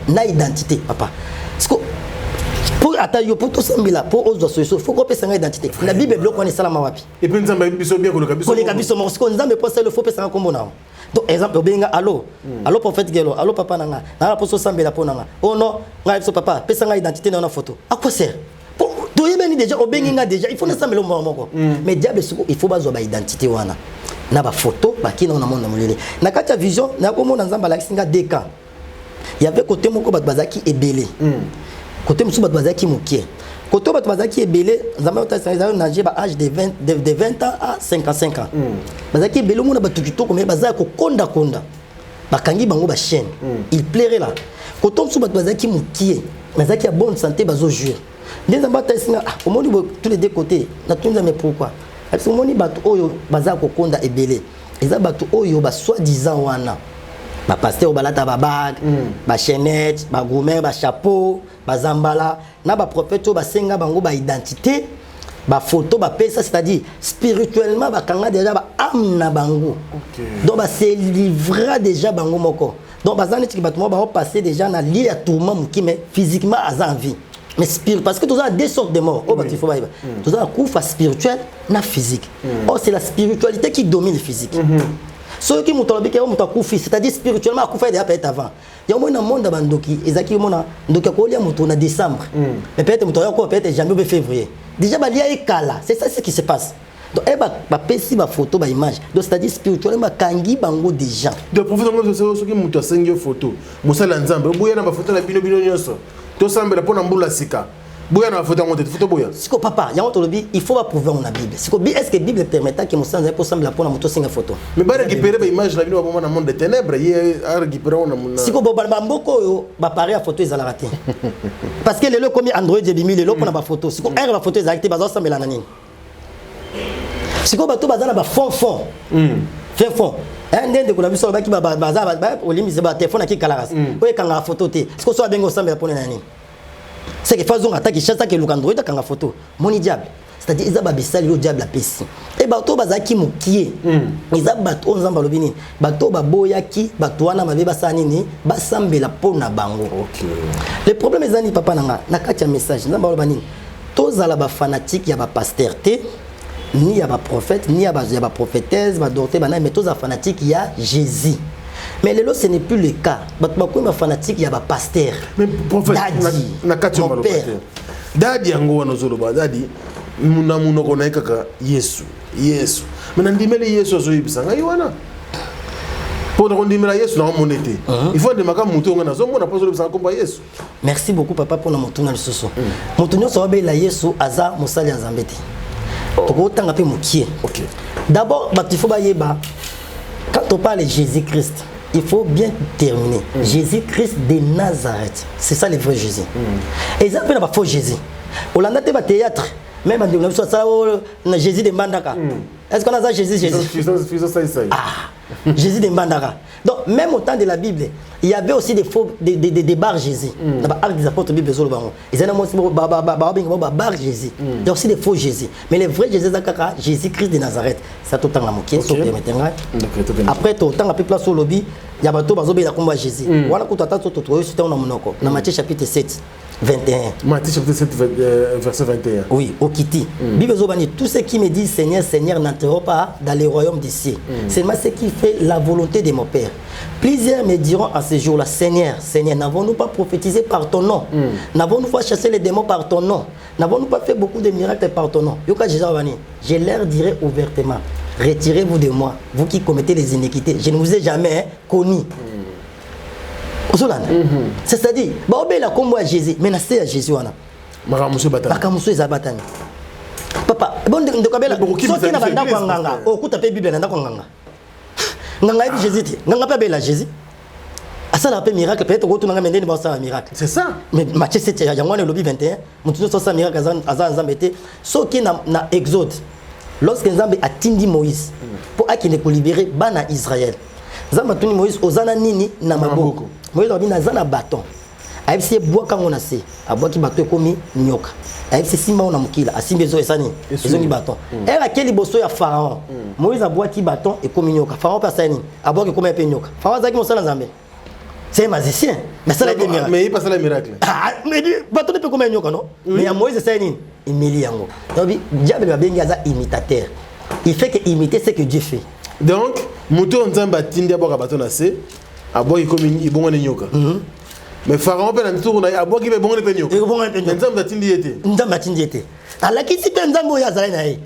Na identité, papa. Pour attaquer, pour tout ça, pour aux autres, il faut qu'on puisse une identité. La Bible bloque on est salama wapi. Et puis nous avons bien qu'on les kabiso parce qu'on nous pas le faux pesa comme on a. Donc exemple benga allo allo prophète gelo allo papa nanga na poso sambela ponanga oh non ngai so papa pesa nga identité na photo à quoi sert pour to yebeni déjà obenga déjà il faut na sambela moko mais diable il faut bazo ba identité wana na ba photo ba kina na monde mulele na kati ya vision na ko mona nzamba la singa deka Il y avait côté moko bat bazaki ebele. Côté musu bat bazaki mukie. Côté bat bazaki ebele, nzamba otasa nager ba âge de 20 ans à 55 ans. Bazaki ebele mona batukito comme bazaki kokonda konda. Bakangi bango ba chaîne. Il plairait là. Côté musu bat bazaki mukie, bazaki a bonne santé bazo jouer. Nzamba otasa au monde tous les deux côtés. Na tunza mais pourquoi? Parce que moni bat oyo bazaki kokonda ebele. Eza bato oyo ba soi-disant wana. Ba pasteur balata ba bag, ba chaînette, ba gourmet, ba chapeau, ba zambala, na ba prophète ba senga bango ba identité, ba photo ba pesa, c'est-à-dire spirituellement ba kanga déjà ba âme na bango. Donc ba se livra déjà bango moko. Donc ba zani tiki bato mo ba passer déjà na lié à tourment muki mais physiquement à en vie. Mais parce que tout ça a deux sortes de morts. Oh, il faut pas. Tout ça a un coup spirituel, na physique. Oh, c'est la spiritualité qui domine le physique. Ceux qui m'ont dit qu'ils ont un c'est-à-dire spirituellement, ils ont fait des avant. Il y a un monde qui est en décembre. Mais peut-être janvier, février. Déjà, il y a un cas. C'est ça ce qui se passe. Donc, il y a une photo, une image. Donc, c'est-à-dire spirituellement, il y a des gens. Donc, professeur, ceux qui ont une photo, Moussa Lanzambe, il y a une photo de la Bino. Tout ça, il y a une photo Boya na photo monter photo boya. Siko papa, ya on bi il faut pas prouver on a Bible. Siko bi est-ce que Bible permet que mon sang pour sembler pour na moto singa photo. Mais ba récupérer ba image la bino ba na monde de ténèbres, il a récupérer on na. Siko boba mboko yo ba pareil à photo ezala raté. Parce que le comme Android et bimi le pour na ba photo. Siko er la photo ezala ba zo sembler na nini. Siko ba to bazana ba fond. Fait fond. Ndende kuna biso ba ki ba bazaba ba olimi ba téléphone ki kalaras. Ko e kanga photo te. Siko so bengo sembler pour na nini. C'est que faisons attaque chaque que l'Android a une photo mon diable c'est-à-dire ils a babisali le diable la pesi et bato bazaki mukie ils a bato on zamba lobini bato baboyaki bato wana mabe basani ni basambela pona bango. Le problème ezani papa nanga na kati ya message nzamba lobani tozala ba fanatique ya ba pasteur te ni ya ba prophète ni ya ba prophétesse ba docteur bana mais toza fanatique ya Jésus. Mais le ce n'est plus le cas. Bakuma fanatique ya ba pasteur. Mais prophète na kati ya pasteur. Dadi yango wana zoloba dadi muna ko na kaka Yesu. Mais ndimeli Yesu azoyibisa ngai wana. Pour ndimela Yesu na monete. Il faut de maka muto ngana zo mona pozo lebisa komba Yesu. Merci beaucoup papa pour na motuna lisoso. Motunyo so ba la Yesu aza mosali ya Nzambete. Toko tanga pe mukie. OK. D'abord il faut ba yeba quand on parle de Jésus-Christ, il faut bien terminer. Jésus-Christ de Nazareth. C'est ça le vrai Jésus. Et ils appellent pas faux Jésus. On a un théâtre. Même en Jésus de Mbandaka. Est-ce qu'on a ça Jésus Jésus de Mbandaka. Donc, même au temps de la Bible, il y avait aussi des faux, des bars Jésus. Dans l'Arc des Apôtres, Bible, ils ont aussi des bars Jésus. Il y a aussi des faux Jésus. Mais le vrai Jésus, c'est Jésus-Christ de Nazareth. C'est tout le temps la moquée. Après, tout le temps, la place au lobby, il y a bateau, il y a Jésus. Voilà, quand on a Matthieu chapitre 7. 21. Matthieu chapitre 7, verset 21. Oui, au Kiti. Bible Zobani, tout ce qui me dit Seigneur, Seigneur n'entreront pas dans les royaumes d'ici. C'est moi ce qui fait la volonté de mon Père. Plusieurs me diront à ce jour-là, Seigneur, Seigneur, n'avons-nous pas prophétisé par ton nom? N'avons-nous pas chassé les démons par ton nom? N'avons-nous pas fait beaucoup de miracles par ton nom? Je leur dirai ouvertement, retirez-vous de moi, vous qui commettez les iniquités. Je ne vous ai jamais connu. C'est-à-dire, il a comme Jésus, mais c'est à Jésus. Papa, bon, de Kabela, ce qui n'a pas d'anganga, au coup de la Bible, n'a pas Jésus, n'a pas Bella Jésus. À ça, la miracle, peut-être que tu n'as pas un miracle. C'est ça. Mais Matthieu 7, il y a un lobby 21, mon tout ça, miracle, Azambete, ce qui n'a Exode, lorsque Nzambe a tindi Moïse, pour qu'il ne libérer Bana Israël. Nzambe a Moïse, Ozana Nini, Namaboko. Moïse a dit nazana bâton. Aïe bois quand on a sé. A bois qui bâton comme nyoka. Aïe simba on a mukila. A simba zo esani. Ils ont dit bâton. Elle a quel bosso ya pharaon. Moïse a bois qui bâton et comme nyoka. Pharaon personne. A bois qui comme un peu nyoka. Pharaon zaki mon Nzambe. C'est magicien. Mais ça la des miracles. Mais il passe le miracle. Ah mais bâton peut comme un nyoka non. Mais à Moïse c'est nini. Il mêle yango. Donc diable va bien gaza imitateur. Il fait que imiter ce que Dieu fait. Donc muto Nzamba tindi aboka bâton na sé. Aboki comme il bon nyoka. Mais Pharaon peut n'entendre na aboki be bon nyoka. Mais Nzamba tindi était. Nzamba tindi était. Ala kiti pe Nzambo ya zala na ye.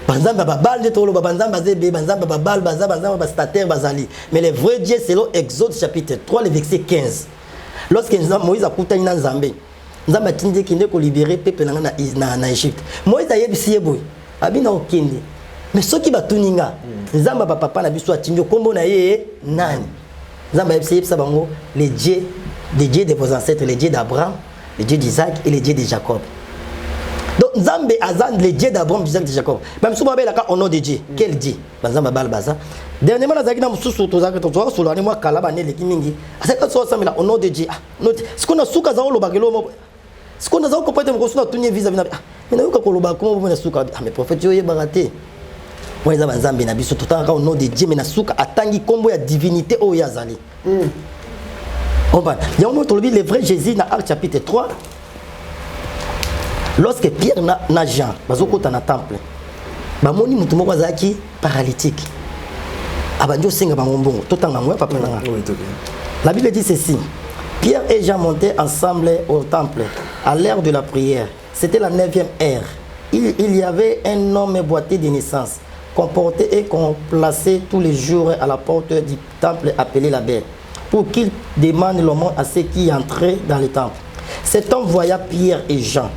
Banzamba babal de tolo banzamba zebe banzamba babal banzamba bastater bazali. Mais le vrai Dieu selon Exode chapitre 3 le verset 15. Lorsque Moïse a coutani na Nzambe, Nzamba tindi kinde ko libérer peuple na Égypte. Moïse a yebisi yeboy, abina okende. Mais ceux qui batuninga, Nzamba papa na biso atindi kombo na ye nani? Nzamba yebisi yebisa bango les dieux de vos ancêtres, les dieux d'Abraham, les dieux d'Isaac et les dieux de Jacob. Donc Nzambe azan les dieux d'Abraham, d'Isaac et de Jacob. Même si on appelle au nom de Dieu, quel Dieu? Nzamba balbaza. Dernièrement, nous avons sous sur l'année moi kalaba ne le kimingi. C'est quand ça me au nom de Dieu. Ce qu'on a sous kaza lo bagelo. Ce qu'on a za ko pete mo sous na tunye visa vina. Mais na yoka ko lo ba ko mo na suka. Mais prophète yo yebagate. Moi za Nzambe na biso tout au nom de Dieu mais na suka atangi kombo ya divinité o yazali. On va. Il y a un moment le vrai Jésus dans Acte chapitre 3. Lorsque Pierre na Jean bazokota na temple. Ba moni mutu moko azaki paralytique. La Bible dit ceci. Pierre et Jean montaient ensemble au temple à l'heure de la prière. C'était la 9e heure. Il y avait un homme boité de naissance, qu'on portait et qu'on plaçait tous les jours à la porte du temple appelé la Belle, pour qu'il demande l'aumône à ceux qui entraient dans le temple. Cet homme voya Pierre et Jean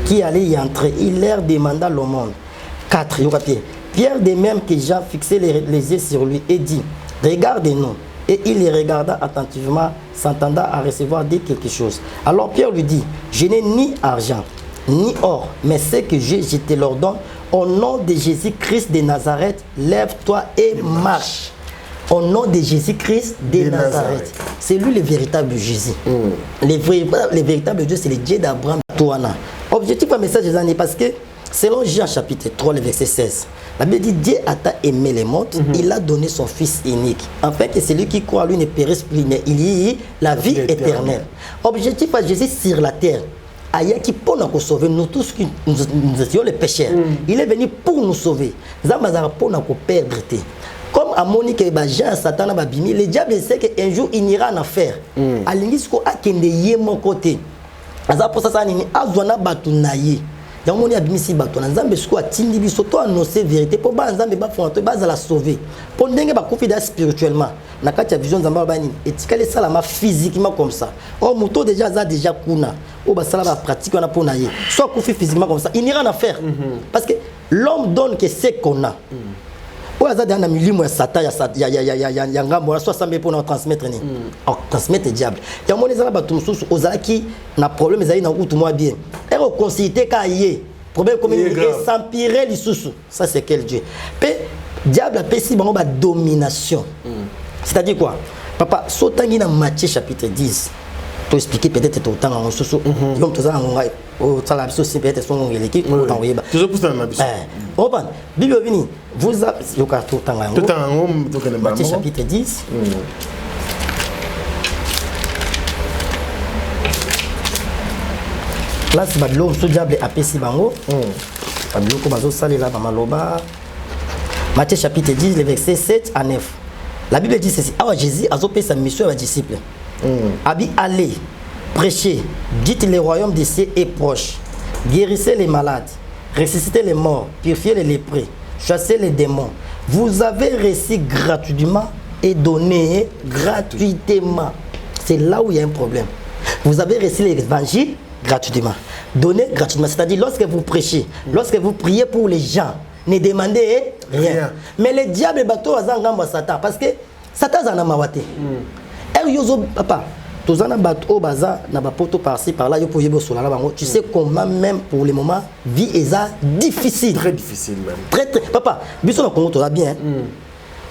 qui allaient y entrer. Il leur demanda l'aumône. 4. Pierre, de même que Jean, fixait les yeux sur lui et dit, regardez-nous. Et il les regarda attentivement, s'entendant à recevoir dire quelque chose. Alors Pierre lui dit, je n'ai ni argent, ni or, mais ce que j'ai, je te l'ordonne. Au nom de Jésus-Christ de Nazareth, lève-toi et marche. Au nom de Jésus-Christ de Nazareth. C'est lui le véritable Jésus. Le véritable Dieu, c'est le Dieu d'Abraham. Objectif un message des années parce que selon Jean chapitre 3, le verset 16, la Bible dit Dieu a tant aimé les mondes, il a donné son Fils unique, afin que celui qui croit à lui ne périsse plus, mais il y ait la vie éternelle. Objectif à Jésus sur la terre, Aya qui pour nous sauver, nous tous qui nous étions les pécheurs. Il est venu pour nous sauver. Zamazara pour nous perdre. Comme à Monique et Jean, Satan a bimi, le diable sait qu'un jour il ira en affaire. À l'inisco a kende yé mon côté. Aza pour ça ça ni azwana batunaye. Donc on y a bien si bateau Nzambe siko atindi biso to annoncer vérité pour ba Nzambe ba fonto ba za la sauver pour ndenge ba kufida spirituellement na kati ya vision Nzamba ba nini etikale sala ma physiquement comme ça oh moto déjà za déjà kuna o ba sala ba pratique on a pour naye soit kufi physiquement comme ça il n'ira en affaire parce que l'homme donne que ce qu'on a o za dans milimo ya sata ya ngambo soit sambe pour nous transmettre ni transmettre diable ya moni za ba tumususu ozaki na problème za ina utu moi bien et reconsidérer ka yé problème comme il s'empirer les sous ça c'est quel Dieu pe diable a pesi bango ba domination c'est-à-dire quoi papa sotangi na Matthieu chapitre 10 to expliquer peut-être tout temps en sous comme tout ça on au sala biso c'est peut-être son l'équipe autant oui ba toujours pour ça na biso oban bible vini vous yo ka tout temps Matthieu chapitre 10 là c'est badlo so diable apesi bango badlo ko bazo salela ba maloba Matthieu chapitre 10 le verset 7 à 9 la Bible dit ceci ah Jésus a opé sa mission à disciples abi allez prêchez dites le royaume des cieux est proche guérissez les malades ressuscitez les morts purifiez les lépreux chassez les démons vous avez reçu gratuitement et donné gratuitement c'est là où il y a un problème vous avez reçu l'évangile gratuitement. Donnez gratuitement. C'est-à-dire, lorsque vous prêchez, lorsque vous priez pour les gens, ne demandez rien. Mais le diable est bateau à Zangamba Satan. Parce que Satan est en mawate. Papa, tous en bateau baza, n'a pas poto par-ci, par-là, tu sais comment même pour le moment, vie est difficile. Très difficile même. Très, très. Papa, biso na Congo, tu vas bien.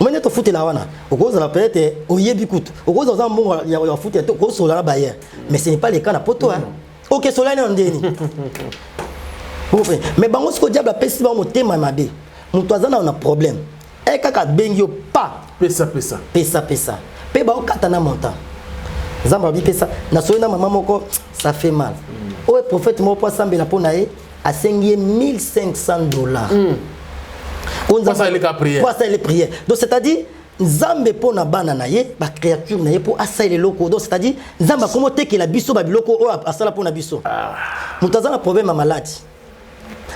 On est au foot là wana. Au cause de la peut-être au yebikout. Au cause de ça bon il y a foot au cause sur la baillère. Mais ce n'est pas le cas na poto hein. OK cela n'est ndeni. Mais bango ce que diable a pesi ba motema mabe. Mutu azana on a problème. E kaka bengyo pa pesa. Pe ba okatana montant. Zamba bi pesa na soina mama moko ça fait mal. O prophète mo po sambela pona e a sengie $1,500. Ça il est prière. Ça il est prière. Donc c'est-à-dire Nzambe pona bana na ye ba créature na ye po asaile loko. Donc c'est-à-dire Nzamba comment te que la biso ba biloko o asala pona biso. Mutazana problème à maladie.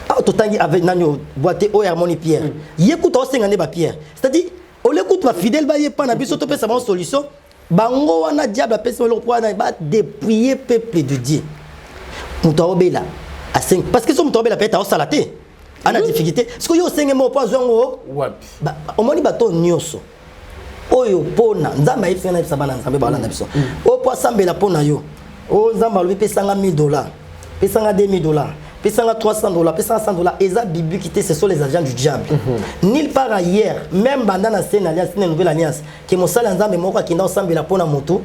Ah, totangi avec Nanyo, boîte au harmonie Pierre. Yécoute aussi ngane ba Pierre. C'est-à-dire, on l'écoute ma fidèle ba yé pas na biso to pe sa solution. Bango wana diable a pèse le roi na ba dépouiller peuple de Dieu. Mutaobe là à 5 parce que son mutaobe la pète à salaté. Ana difficulté. Parce que yo 5 mots pas zongo. Wapi. Ba au moni bato nyoso. Oyo pona nzamba ifina na bisabana nzambe ba landa biso. O po sambela pona yo. O nzamba lo pesanga $1000. Pesanga $2000. Pesanga $300, pesanga $100, et ça biblique, ce sont les agents du diable. Nulle part ailleurs, même pendant la scène alliance, une nouvelle alliance, que mon salaire ensemble moi qui n'a ensemble la pona moto,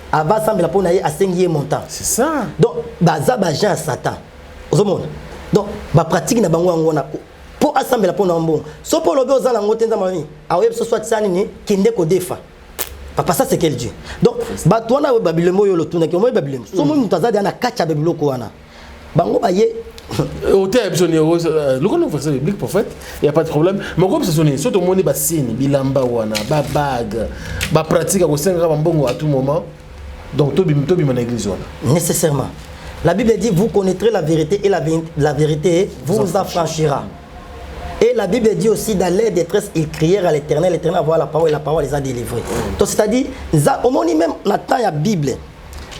avant ensemble la pona à 5 montant. C'est ça. Donc baza bagent à Satan. Au monde. Donc ba pratique na bango ngona pour ensemble la pona mbon. So pour le beau zala ngote nzamba ni. A web so soit sani ni kinde ko defa. Papa ça c'est quel Dieu. Donc ba toi na babilemo yo lo tuna ki mo babilemo. So mo mutaza na kacha babiloko wana. Bango baye au terme le qu'on verset biblique prophète il y a pas de problème mais comme ça sonné surtout moni ba signe bilamba wana ba bague ba pratique ko senga ba mbongo à tout moment donc to bima na église wana nécessairement la Bible dit vous connaîtrez la vérité et la vérité vous affranchira. Et la Bible dit aussi dans leur détresse ils crièrent à l'Éternel, l'Éternel a voir la parole et la parole les a délivrés. Donc c'est-à-dire au moni même la temps ya Bible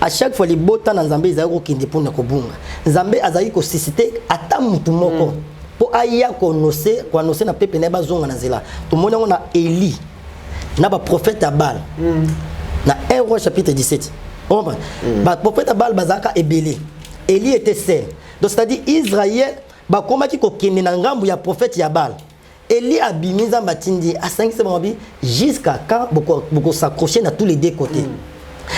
à chaque fois les botans dans Zambie ils ont kindi pour nakobunga Zambie azali ko susciter ata mutu moko pour aya ko nose na pepe na bazonga na zela to mona on a Élie na ba prophète Abal na 1 Roi chapitre 17 on va ba prophète Abal bazaka ebele Élie était seul donc c'est-à-dire Israël ba komaki ko kende na ngambu ya prophète ya Abal Élie a bimiza batindi à 5 semaines jusqu'à quand beaucoup s'accrocher dans tous les deux côtés.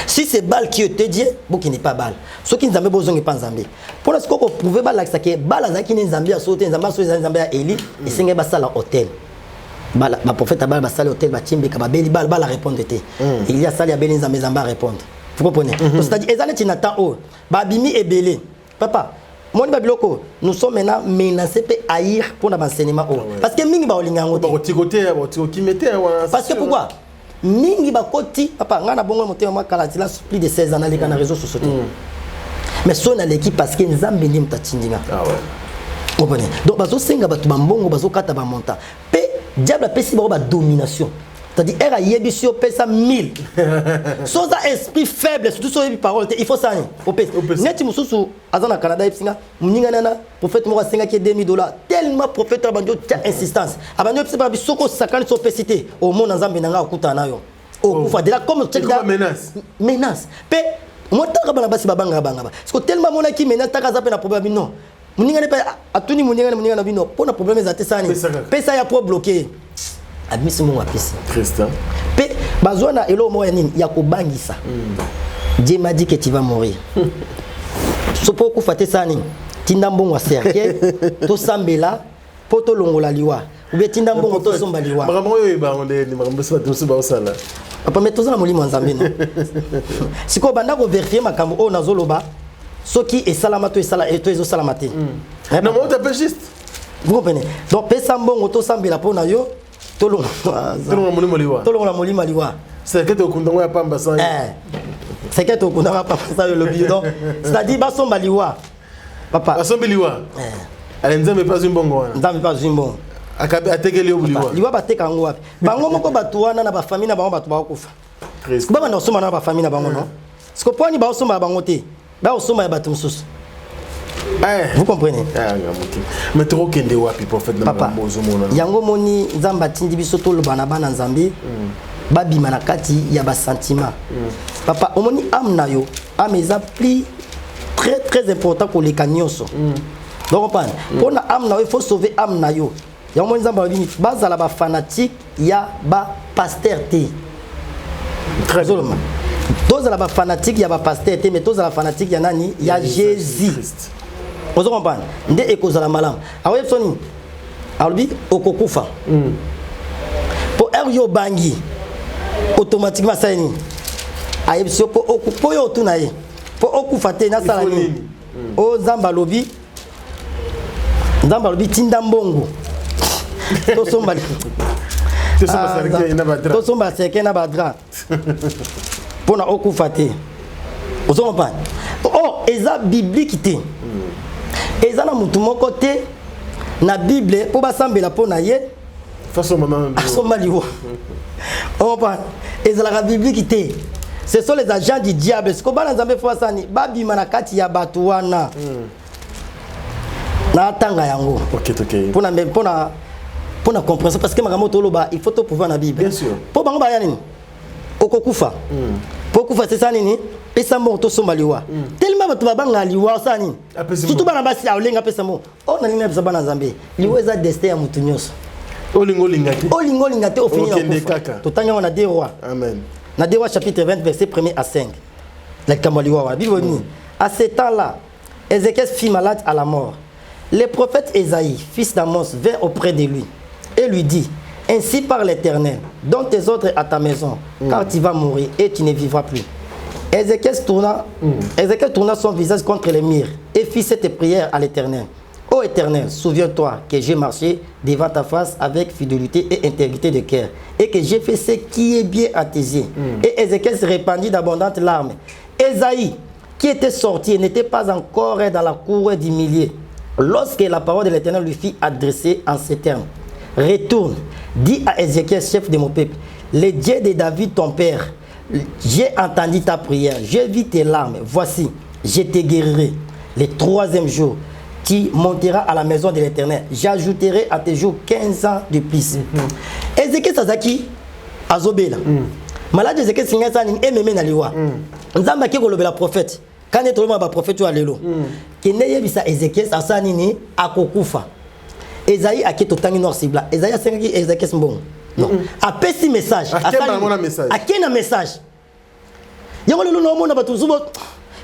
Si c'est Baal qui était Dieu, bon qui n'est pas Baal. Ceux qui n'ont pas besoin de pas Zambie. Pour ce qu'on prouve Baal ça que Baal a qui n'est Zambie a sauté Zambie a Zambie à Élie et c'est un salle hôtel. Baal ma prophète Baal ba salle hôtel ba timbe ka ba beli Baal a répondre te. Il y a salle ya beli Zambie Zambie répondre. Vous comprenez? C'est-à-dire ezale tinata o ba bimi et belé. Papa Moni babiloko nous sommes maintenant menacés pe haïr pour l'enseignement parce que mingi ba olinga ngote. Parce que pourquoi? Mingi bakoti papa ngana bongo moté ma kalatila plus de 16 ans dans les réseaux sociaux. Mais son à l'équipe parce que nzambe ndi mtatindinga. Ah ouais. Comprenez? Donc bazo senga batu bambongo bazo kata ba monta. Pe diable pesi ba domination. C'est-à-dire era yebisio pesa 1000. Sans esprit faible surtout sur les paroles il faut ça au pesa. Neti mususu azana Canada epsinga muninga nana prophète mo senga ki $2000 tellement prophète abanjo ta insistance. Abanjo pesa ba bisoko sakani so pesité au monde nzambe nanga okuta nayo. Au kufa de la comme menace. Menace. Pe motaka bana basi babanga banga. Parce que tellement mona ki menace taka za pe na problème non. Muninga ne pa atuni muninga na bino pour na problème za tesani. Pesa ya pour bloquer. Admis mon apisi. Christian. Pe bazona elo moya nini ya kobangisa. Dieu m'a dit que tu vas mourir. Sopo ku faté sani. Tinda mbongo cercle to sambela poto longola liwa. Ou bien tinda mbongo to somba liwa. Makambo yo ba onde ni makambo sa to ba osala. Papa metoza na molimo nzambe no. Siko banda ko vérifier makambo o nazoloba. Soki e salama to e sala e to ezo salamate. Non mais on t'appelle juste. Vous comprenez? Donc pesa mbongo to sambela pona yo. Tolong la molima liwa. C'est que tu as un pamba ça. C'est que tu as un pamba ça le bidon. C'est-à-dire basomba liwa. Papa. Basomba liwa. Elle nzambe pas zimbongo wana. Nzambe pas zimbongo. Akabe atekeli liwa. Liwa bateka ngo wapi? Bango moko batu wana na ba famille na bango batu ba kufa. Christ. Ba na soma na ba famille na bango non. Parce que poni ba soma bango te. Ba soma ya batu mususu. Vous comprenez? Mais trop kende wapi prophète na mozo mona. Yango moni nzamba tindi biso to lobana bana nzambe. Babi manakati ya ba sentiment. Papa omoni amna yo, ameza plus très très important pour les cagnosos. Donc on pour na amna il faut sauver amna yo. Yango moni nzamba bini bazala ba fanatique ya ba pasteur te. Très bien. Tous la ba fanatique ya ba pasteur te mais tous la fanatique ya nani ya Jésus. Vous comprenez? Nde ekozala malam. Awe soni. Albi okokufa. Pour yo bangi automatiquement ça ni. Ayebso po okupo yo tunaye. Po okufa te na sala ni. O Nzamba lobi. Nzamba lobi tinda mbongo. To somba. To somba serke na badra. To somba serke na badra. Pour na okufa te. Vous comprenez? Oh, eza biblique te. Ezana mutu moko te na Bible pour basambela pour na ye façon maman asomba liwa on parle et la Bible qui te ce sont les agents du diable ce que bana nzambe fo sani babima na kati ya batu wana na tanga yango OK pour na compréhension parce que makambo toloba il faut to pouvoir na Bible bien sûr pour bango ba yani okokufa pour kufa c'est ça nini pesa mo to somba liwa tellement batu babanga liwa ça nini surtout bana basi aolenga pesa mo on na nini pesa bana nzambe liwa za destin ya mutu nyonso olingo lingate au finir tout temps on a des rois amen na 2 Rois chapitre 20 verset 1er à 5 la kamaliwa la Bible dit à ce temps-là Ézéchias fut malade à la mort. Le prophète Ésaïe fils d'Amos vint auprès de lui et lui dit ainsi par l'Éternel donne tes ordres à ta maison car tu vas mourir et tu ne vivras plus. Ézéchias tourna son visage contre les murs et fit cette prière à l'Éternel. Ô Éternel, souviens-toi que j'ai marché devant ta face avec fidélité et intégrité de cœur et que j'ai fait ce qui est bien à tes yeux. Et Ézéchias répandit d'abondantes larmes. Ésaïe, qui était sorti, n'était pas encore dans la cour du millier lorsque la parole de l'Éternel lui fit adresser en ces termes. Retourne, dis à Ézéchias, chef de mon peuple, le Dieu de David ton père, j'ai entendu ta prière, j'ai vu tes larmes, voici, je te guérirai. Le 3e jour, tu monteras à la maison de l'Éternel. J'ajouterai à tes jours 15 ans de plus. Ézéchias Sazaki, Azobela. Malade Ézéchias Singasani, Ememe Naliwa. Nzamba ki kolobela prophète. Quand est le prophète ou alelo. Qui n'est pas Ézéchias Asanini akokufa. Esaïe a qui totangi noir cibla. Esaïe a sengi Ézéchias mbon. Non. A pesi message. A quel message. Yango lelo no mona batu zubo.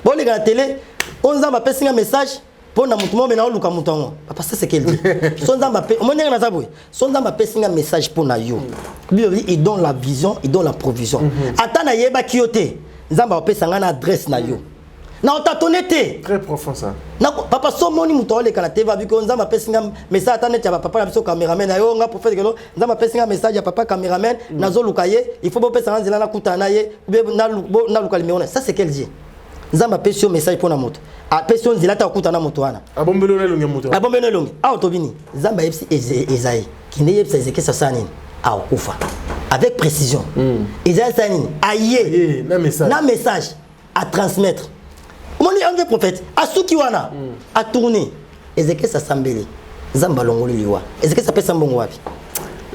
Bon les gars la télé, on nzamba pesi un message. Pour na mutumo mena oluka mutongo papa ça c'est qu'elle dit sonza mbape on na zaboy sonza mbape singa message pour na yo lui il donne la vision il donne la provision atana yeba kiote nzamba mbape sanga na adresse na yo na otatonete très profond ça na papa so moni muto ole kana teva vu que nzamba mbape singa message atana ya papa na biso cameraman na yo nga prophète que nzamba mbape singa message ya papa cameraman nazo lukaye il faut bope sanga nzela na kutana ye na luka limeona ça c'est qu'elle dit nzamba mbape sur message pour na moto a person zilata okutana moto wana abombelo na longe moto abombelo na longe a otobini nzamba yepsi Esaïe qui ne yepsi Ézéchias sanini a okufa avec précision Esaïe sanini aye na message à transmettre moni ange prophète asuki wana a tourner Ézéchias asambeli nzamba longoli liwa Ézéchias pesa mbongo wapi.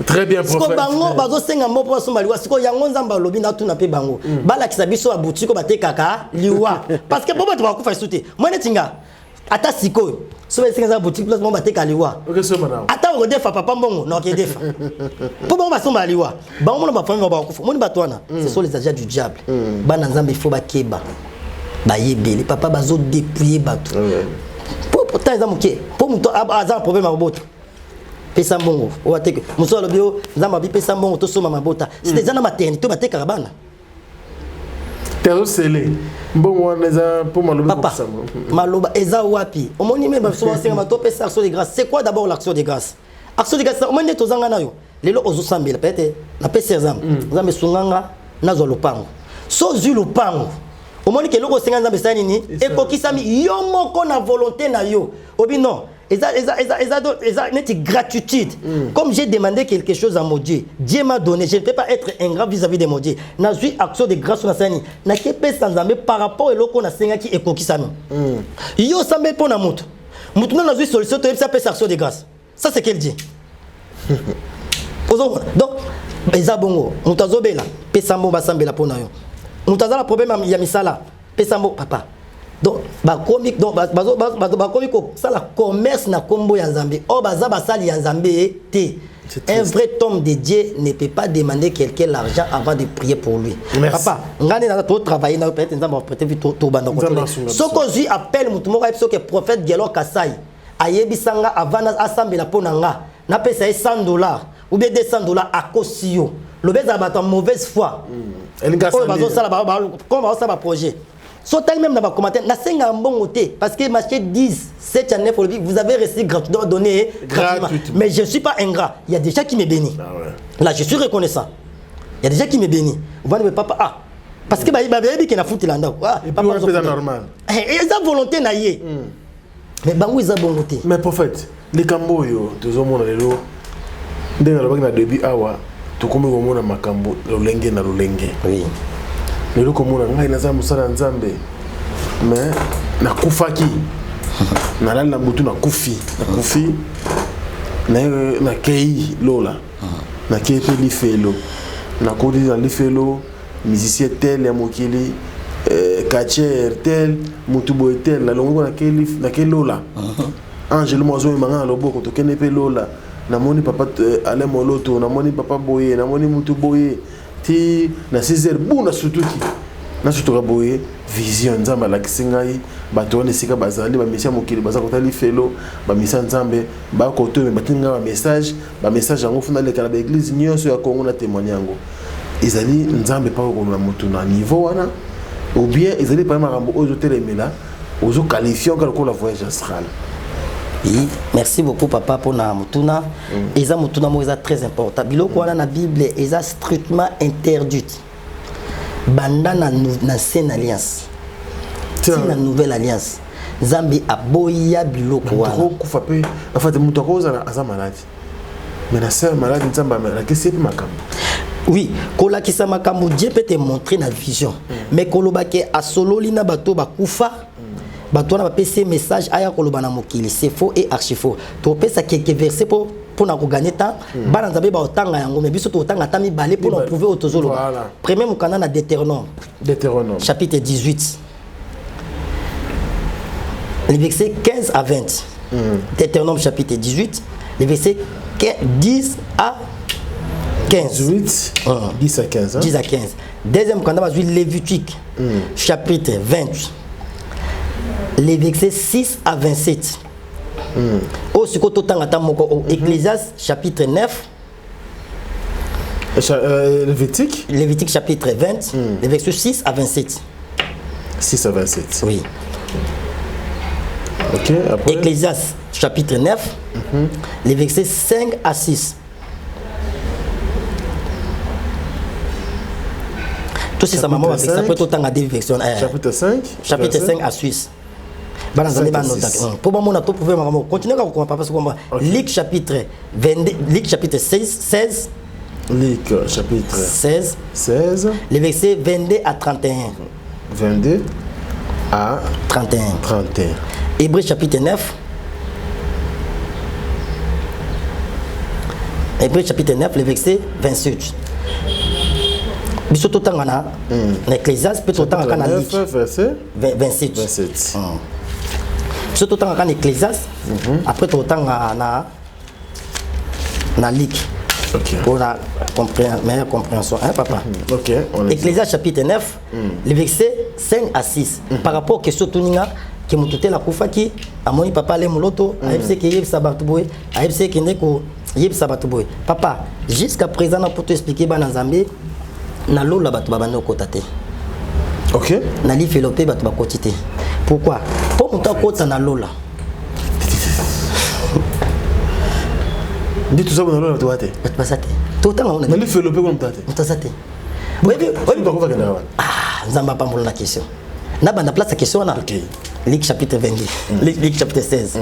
Très bien prophète. Siko bango bazo senga mbo po somba liwa siko yango nzamba lobi na tuna pe bango bala kisa biso abutiko batekaka liwa parce que bobo to bakufa sute mone tinga ata siko so be senga butiko plus mo bateka liwa OK so bana ata ngo defa papa mbongo no ke defa po bango basomba liwa bango mo ba famille ba bakufa mone batwana ce sont les agents du diable bana nzamba il faut bakeba bayebeli papa bazo dépouiller batu pour tant zamuke pour muto aza problème abota pesa mbongo wateke musolo bio nzamba bi pesa mbongo to soma mabota c'est des ana maternité bateka bana tezo sele mbongo wana pour maloba papa maloba eza wapi omoni même so wasenga mato pesa action de grâce c'est quoi d'abord l'action de grâce action de grâce omoni to zanga nayo lelo ozo sambela peut-être na pesa exam nzambe sunganga nazo lupango so zu lupango omoni ke loko senga nzambe sani ni ekokisami yo moko na volonté na yo obi non Eza n'est gratitude. Comme j'ai demandé quelque chose à mon Dieu, Dieu m'a donné. Je ne peux pas être ingrat vis-à-vis de mon Dieu. N'a eu action de grâce sur la scène. N'a que pas sans âme par rapport à l'autre na senga qui est conquisami. Yo sambe pour na moto. Moto n'a eu solution to ça peut action de grâce. Ça c'est qu'elle dit. Donc eza bongo. Mutazo bela. Pesambo basambela pour na yo. Mutaza la problème ya misala. Pesambo papa. Donc bakomi donc bakomi ko sala commerce na kombo ya Nzambe o baza basali ya Nzambe te. Un vrai homme de Dieu ne peut pas demander quelqu'un l'argent avant de prier pour lui. Papa ngane na to travailler na peut-être Nzambe peut-être to banda ko soko zui appelle mutu moko ebiso ke prophète Gelo Kasai ayebisanga avant assemble pour nanga na pesa $100 ou bien $200 à kosio lobeza bato mauvaise foi o bazo sala ba comme ba sala projet. Sautant même dans les commentaires, n'a pas un bon côté parce que marché 10, 7 à 9, vous avez reçu gratuitement donné gratuitement. Mais je ne suis pas ingrat. Il y a des gens qui me bénissent. Là, je suis reconnaissant. Il y a des gens qui me bénissent. Vous voyez, papa, ah, parce que baby qui n'a foutu là-dedans. Et puis, c'est normal. Ils ont volonté naïe. Mais bangou ils ont bon côté. Mais prophète, likambo oyo tozomona lelo ndenge alobaki na début awa tokomi komona makambo lolenge na lolenge. Oui. Lelo komona ngai naza mosala nzambe mais nakufaki nalali na butu nakufi nakei lola nakei mpe lifelo nakoti na lifelo musicien tel ya mokili kacher tel mutu boye tel nalongo nakei lola angelo mozo emanga na loboko tokende mpe lola namoni papa ale moloto namoni papa boye namoni mutu boye ti na 6h buna sutuki na sutuka boye vision nzambe alakisi ngai bato wana esika bazali bamisia mokili baza kotali felo bamisia nzambe bakotoyo batindi ngai bamessage yango funa lekala baeglise nyonso ya kongo na témoigne yango ezali nzambe mpa kokomela motu na niveau wana ou bien ezali pa makambo oyo ozotelemela ozoqualifie onka lokola voyage astral. Oui, merci beaucoup papa pour na mutuna. Eza mutuna mo eza très important. Biloko wana na Bible eza strictement interdite. Banda na ancienne alliance. Na nouvelle alliance. Zambi aboya biloko wana. Trop kufa pe. En fait mutu akoza aza malade. Mais na sœur malade nzamba la kesi pe makambo. Oui, kola kisa makambo Dieu peut te montrer na vision. Mais kolobake asololi na bato bakufa. Bato na PC message aya koloba na mokili c'est faux et archi faux. To pesa quelques versets pour na ko gagner temps. Bana nzabe ba otanga yango mais biso to otanga tami balé pour prouver otozolo. Premier mukana na Deutéronome. Chapitre 18. Les versets 15 à 20. Deutéronome chapitre 18, les versets 10 à 15. 18, 10 à 15. 10 à 15. Deuxième mukana va Lévitique chapitre 20. Les versets 6 à 27. Au Ecclésiaste chapitre 9. Lévitique chapitre 20. Les versets 6 à 27. 6 à 27. Oui. Ok, après. Ecclésiaste chapitre 9. Les versets 5 à 6. Tout ça, maman, avec ça, peut autant à des versions. Chapitre 5. Chapitre 5 à 6. Pour moi, on a tout prouvé. Continuez à comprendre parce que Luc chapitre 16. Luc chapitre 16. Les versets 22 à 31. 22 à 31. Hébreux chapitre 9. Hébreux chapitre 9, le verset 28. Biso to tangana na Ecclésiaste peut to tangana na Luc verset 27. Biso to tangana na Ecclésiaste après to tangana na Luc. OK. Pour la meilleure compréhension hein papa. OK. Ecclésiaste chapitre 9, le verset 5 à 6. Par rapport à question tuninga que mututé la kufaki amoni papa le moloto aibse ke yebsa batuboy aibse ke ndeko yebsa batuboy. Papa, jusqu'à présent pour te expliquer bana Nzambe na lola batu babano kotate. OK. Na li félope batu bakotite. Pourquoi? Pour muta kota na lola. Ndi tout ça na lola toate. Batu basate. Tout temps on a. Na li félope comme tate. Mutasate. Oui, ba ko vakena wana. Nzamba pambola la question. Na banda place la question na. OK. Luc chapitre 22. Luc chapitre 16.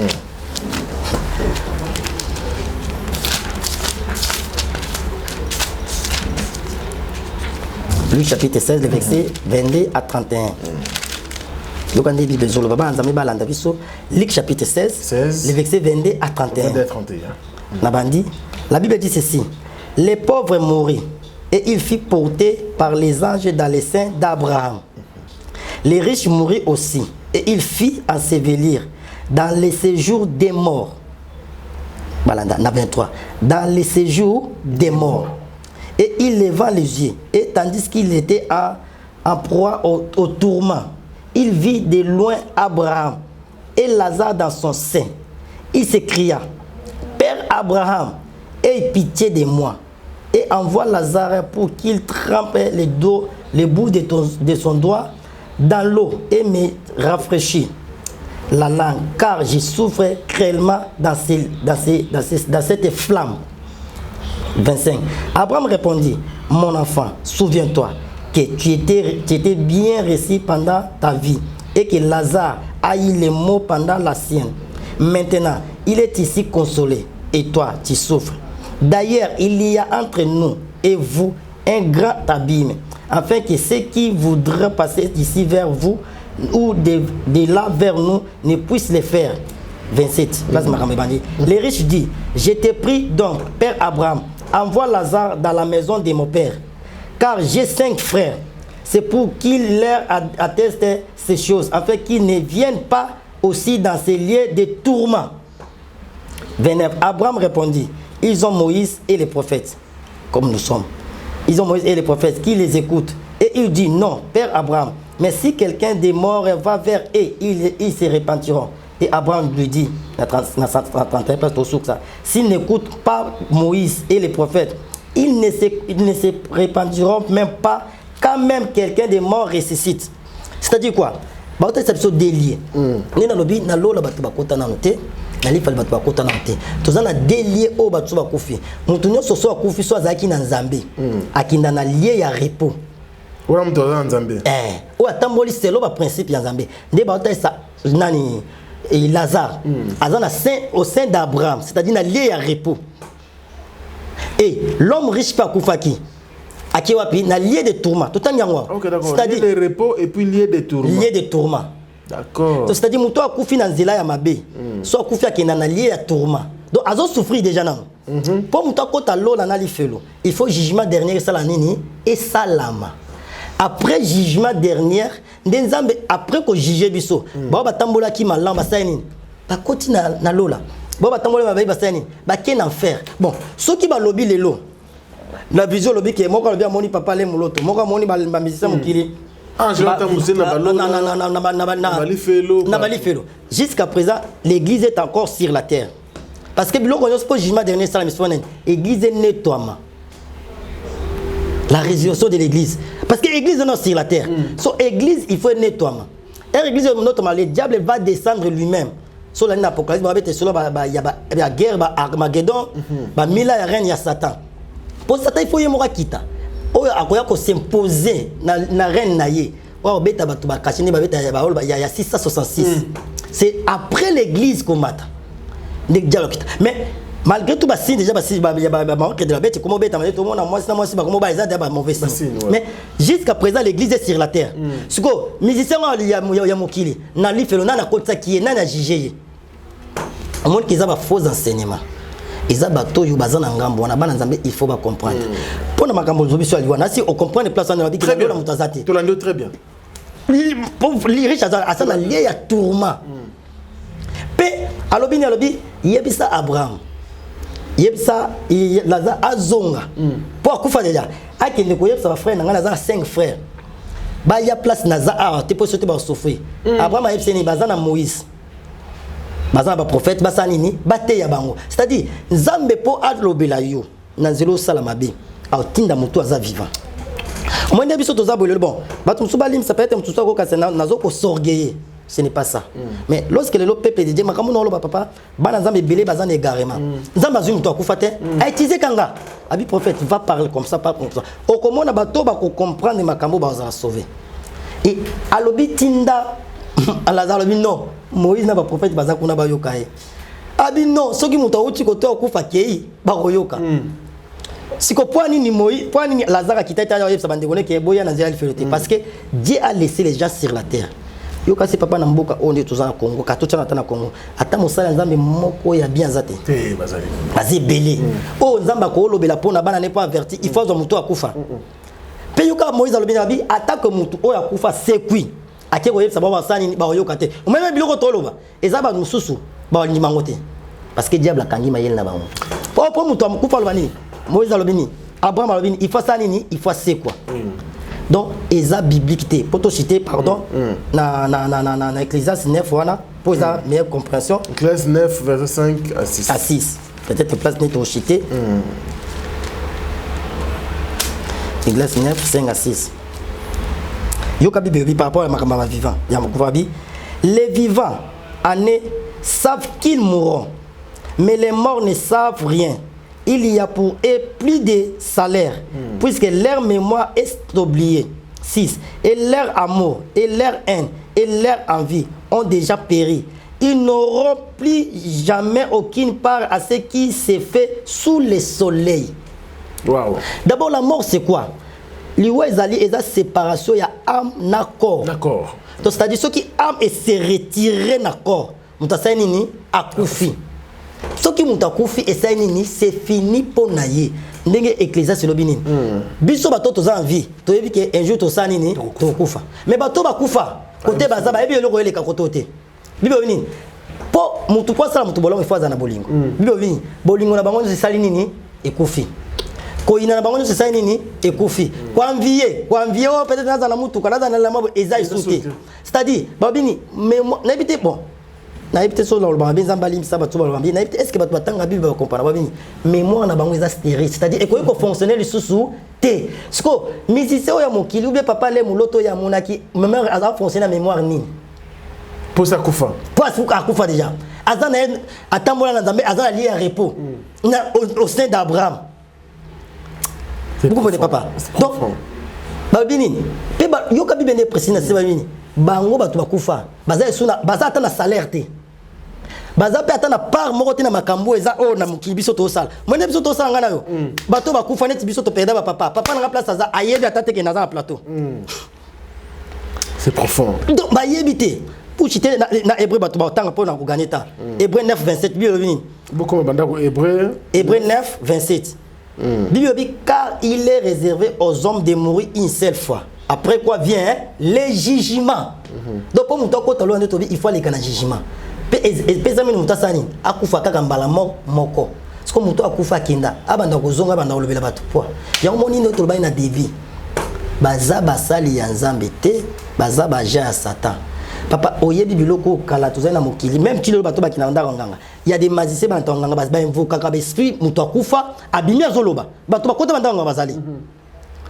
Luc chapitre 16, le verset 22 à 31. Luc chapitre 16, le verset 22 à 31. La Bible dit ceci. Les pauvres moururent et il fut porté par les anges dans les seins d'Abraham. Les riches moururent aussi et il fit ensevelir dans les séjours des morts. Dans 23. Dans les séjours des morts. Et il leva les yeux, et tandis qu'il était en proie au tourment, il vit de loin Abraham et Lazare dans son sein. Il s'écria, Père Abraham, aie pitié de moi, et envoie Lazare pour qu'il trempe les bouts de son doigt dans l'eau et me rafraîchit la langue, car je souffre cruellement dans cette flamme. 25. Abraham répondit, mon enfant, souviens-toi que tu étais bien reçu pendant ta vie et que Lazare a eu les mots pendant la sienne. Maintenant, il est ici consolé et toi, tu souffres. D'ailleurs, il y a entre nous et vous un grand abîme, afin que ceux qui voudraient passer d'ici vers vous ou de là vers nous ne puissent le faire. 27. Les riches disent, je t'ai pris donc, Père Abraham, envoie Lazare dans la maison de mon père, car j'ai 5 frères. C'est pour qu'il leur atteste ces choses, afin qu'ils ne viennent pas aussi dans ces lieux de tourments. 29. Abraham répondit, ils ont Moïse et les prophètes, comme nous sommes. Ils ont Moïse et les prophètes qui les écoutent. Et il dit, non, Père Abraham, mais si quelqu'un des morts va vers eux, ils se repentiront. Et Abraham lui dit, s'ils n'écoutent pas Moïse et les prophètes, ils ne se repentiront même pas quand même quelqu'un des morts ressuscite. C'est-à-dire quoi? C'est délié. nalifali bato bakota na te toza na délié o bato bakufi mutu nyonso so akufi so azaki na nzambe akinda na lie ya repos wana mutu aza na nzambe o atamboli selo ba principe ya nzambe nde baotesa nani Lazare aza na au sein d'Abraham, c'est-à-dire na lie ya repos. Et l'homme riche pas kufaki akiwapi na lie de tourment tout en yango, c'est-à-dire lié de repos et puis lié de tourment. Lié de tourment. D'accord. Donc c'est-à-dire muto akufi na nzela ya mabe so akufi akena na lie ya tourment. Donc azo souffrir déjà non. Pour muto akota lola na lifelo, il faut jugement dernier sala nini et salama. Après jugement dernier, nzambe après ko juger biso, ba batambola ki malamba sa nini. Ba koti na lola. Ba batambola ba ba sa nini. Ba ken enfer. Bon, ceux qui ba lobby lelo. La vision lobby que moko lobby amoni papa le moloto, moko amoni ba misisa mokili. Ah, je l'entends mousser na balona. Na balifelo. Jusqu'à présent, l'église est encore sur la terre. Parce que biloko nyos ko jugement dernier sala misone, église est nettoiement. La résurrection de l'église. Parce que l'église est sur la terre. So église, il faut un nettoiement. Et l'église, le diable va descendre lui-même. Sur l'Apocalypse, il y a la guerre, Armageddon, il y a règne, il y a Satan. Pour Satan, il faut y avoir quitta. Il faut s'imposer dans la reine. Il y a 666. C'est après l'église qu'on mate. Mais malgré tout, déjà, il y a de la bête, comment bête, tout le monde a mauvais signe. Mais jusqu'à présent, l'église est sur la terre. Ce que les musiciens, il y a Mokili, il y a un côté qui est un jugé. Au moins qu'ils ont un faux enseignement. Ils ont un bateau, ils ont un gambo, il faut comprendre. Pour si on comprend les places, on a dit que c'est très bien. Les riches, il y a tourment. Alors, il y a ça Abraham. Yebsa Lazare azonga pour kufa déjà akende ko yebsa ba frère nga Lazare 5 frères ba ya place Nazare te po sote ba souffrir Abraham yebsa ni bazana Moïse bazana ba prophète basani ni bate ya bango, c'est-à-dire nzambe po adlobela yo na nzelo salama bi atinda mutu aza vivant omwende biso toza bolelo bon batu musubalim ça peut être mutu ko kasena nazo ko sorgueiller. Ce n'est pas ça. Mais lorsque le peuple dit papa, banazambe belé bazan égarément. Nzamba zumi to akufate, a utilisé kanga. Abi prophète va parler comme ça, pas comme ça. Au comment na bato ba ko comprendre makambo ba za sauver. Et alobi tinda Lazare lobi non, Moïse na ba prophète baza kuna ba yokae. Abi non, soki muto uti ko to akufa kei ba koyoka. Siko poani ni Moïse, poani ni Lazare kitata ya yebsa bande ke boya na zela filoté parce que Dieu a laissé les gens sur la terre. Yo kasi papa na mboka on est tous en Congo, katocha na Congo. Ata mosala nzambe moko ya bien zate. Bazali. Bazi belé. Oh nzamba ko lobela pona bana ne pas averti, il faut zo muto akufa. Pe yoka Moïse lobela bi attaque muto o akufa sekui. Ake ko yebsa ba sani ba yoka te. O même biloko toloba. Ezaba mususu ba ni mangote. Parce que diable akangi mayel na bango. Po muto akufa lobani. Moïse lobini. Abraham lobini, il faut sani ni, il faut c'est quoi. Donc, eza biblique, pour te citer, pardon, na Ecclésiaste 9, voilà, pour la meilleure compréhension. Ecclésiaste 9, verset 5 à 6. À 6. Peut-être que place n'est au cité. Ecclésiaste 9, 5 à 6. Yoka Bibi, par rapport à ma vivant, les vivants, années, savent qu'ils mourront, mais les morts ne savent rien. Il y a pour eux plus de salaire, puisque leur mémoire est oubliée. 6. Et leur amour, et leur haine, et leur envie ont déjà péri. ils n'auront plus jamais aucune part à ce qui s'est fait sous le soleil. Wow. D'abord, la mort, c'est quoi? Liwa ezali eza séparation ya âme na corps. D'accord. Donc c'est-à-dire ceux qui âme et se retirer na corps. Muta nini akufi. Ceux qui muta kufi et nini c'est fini pour naïe. Ndenge Ecclésiaste lobi nini. Biso bato toza en vie. Toyebi que un jour tosa nini to kufa. Mais bato ba kufa côté baza ba ebi eloko eleka côté. Bibo nini. Po mutu kwa sala mutu bolongo ifaza na bolingo. Bibo nini. Bolingo na bango se sali nini ekufi. Koina na bango se sali nini ekufi. Kwa envier oh peut-être naza na mutu kana na la mabo eza isouté. C'est-à-dire babini mais n'habite bon. N'habite sur le bambin zambali misaba to bambin n'habite est-ce que batu batanga bible ba comprendre babini mémoire na bango eza stérile. C'est-à-dire ekoyi ko fonctionner le sous té. Siko musicien ya mokili ou bien papa le muloto ya monaki mémoire a fonctionner mémoire ni. Pour ça kufa. Pour ça kufa déjà. Azana atambola na Nzambe azana lié à repos. Au sein d'Abraham. Vous comprenez papa? Donc babini pe ba yoka bible ne précis na se babini. Bango batu bakufa. Baza suna baza ata na salaire te. Baza pe ata na part moko te na makambo eza o na mokili biso to sala. Mwene biso to sala ngana yo. Bato bakufa neti biso to perda ba papa. Papa na place aza ayebi ata te ke na za plateau. C'est profond. Donc ba yebite. Pour citer na hébreu bato ba tanga pour na ko gagner temps. Hébreu 9:27 Bible vini. Beaucoup banda ko hébreu. Hébreu 9:27. Bible dit car il est réservé aux hommes de mourir une seule fois. Après quoi vient le jugement. Donc pour muto ko talo ande to bi il faut aller kana jugement. Pesa mini muta sani akufa kaka mbala moko. Siko muto akufa kinda abanda kozonga banda olobela bato poa. Yango moni no to ba na devi. Baza basali ya Nzambe te, baza baja ya Satan. Papa oyebi biloko kala tozali na mokili même kilo bato bakina ndaka nganga. Il y a des magiciens ba nganga ba invoka ka esprit muto akufa abimi azoloba. Bato bakota banda nganga bazali.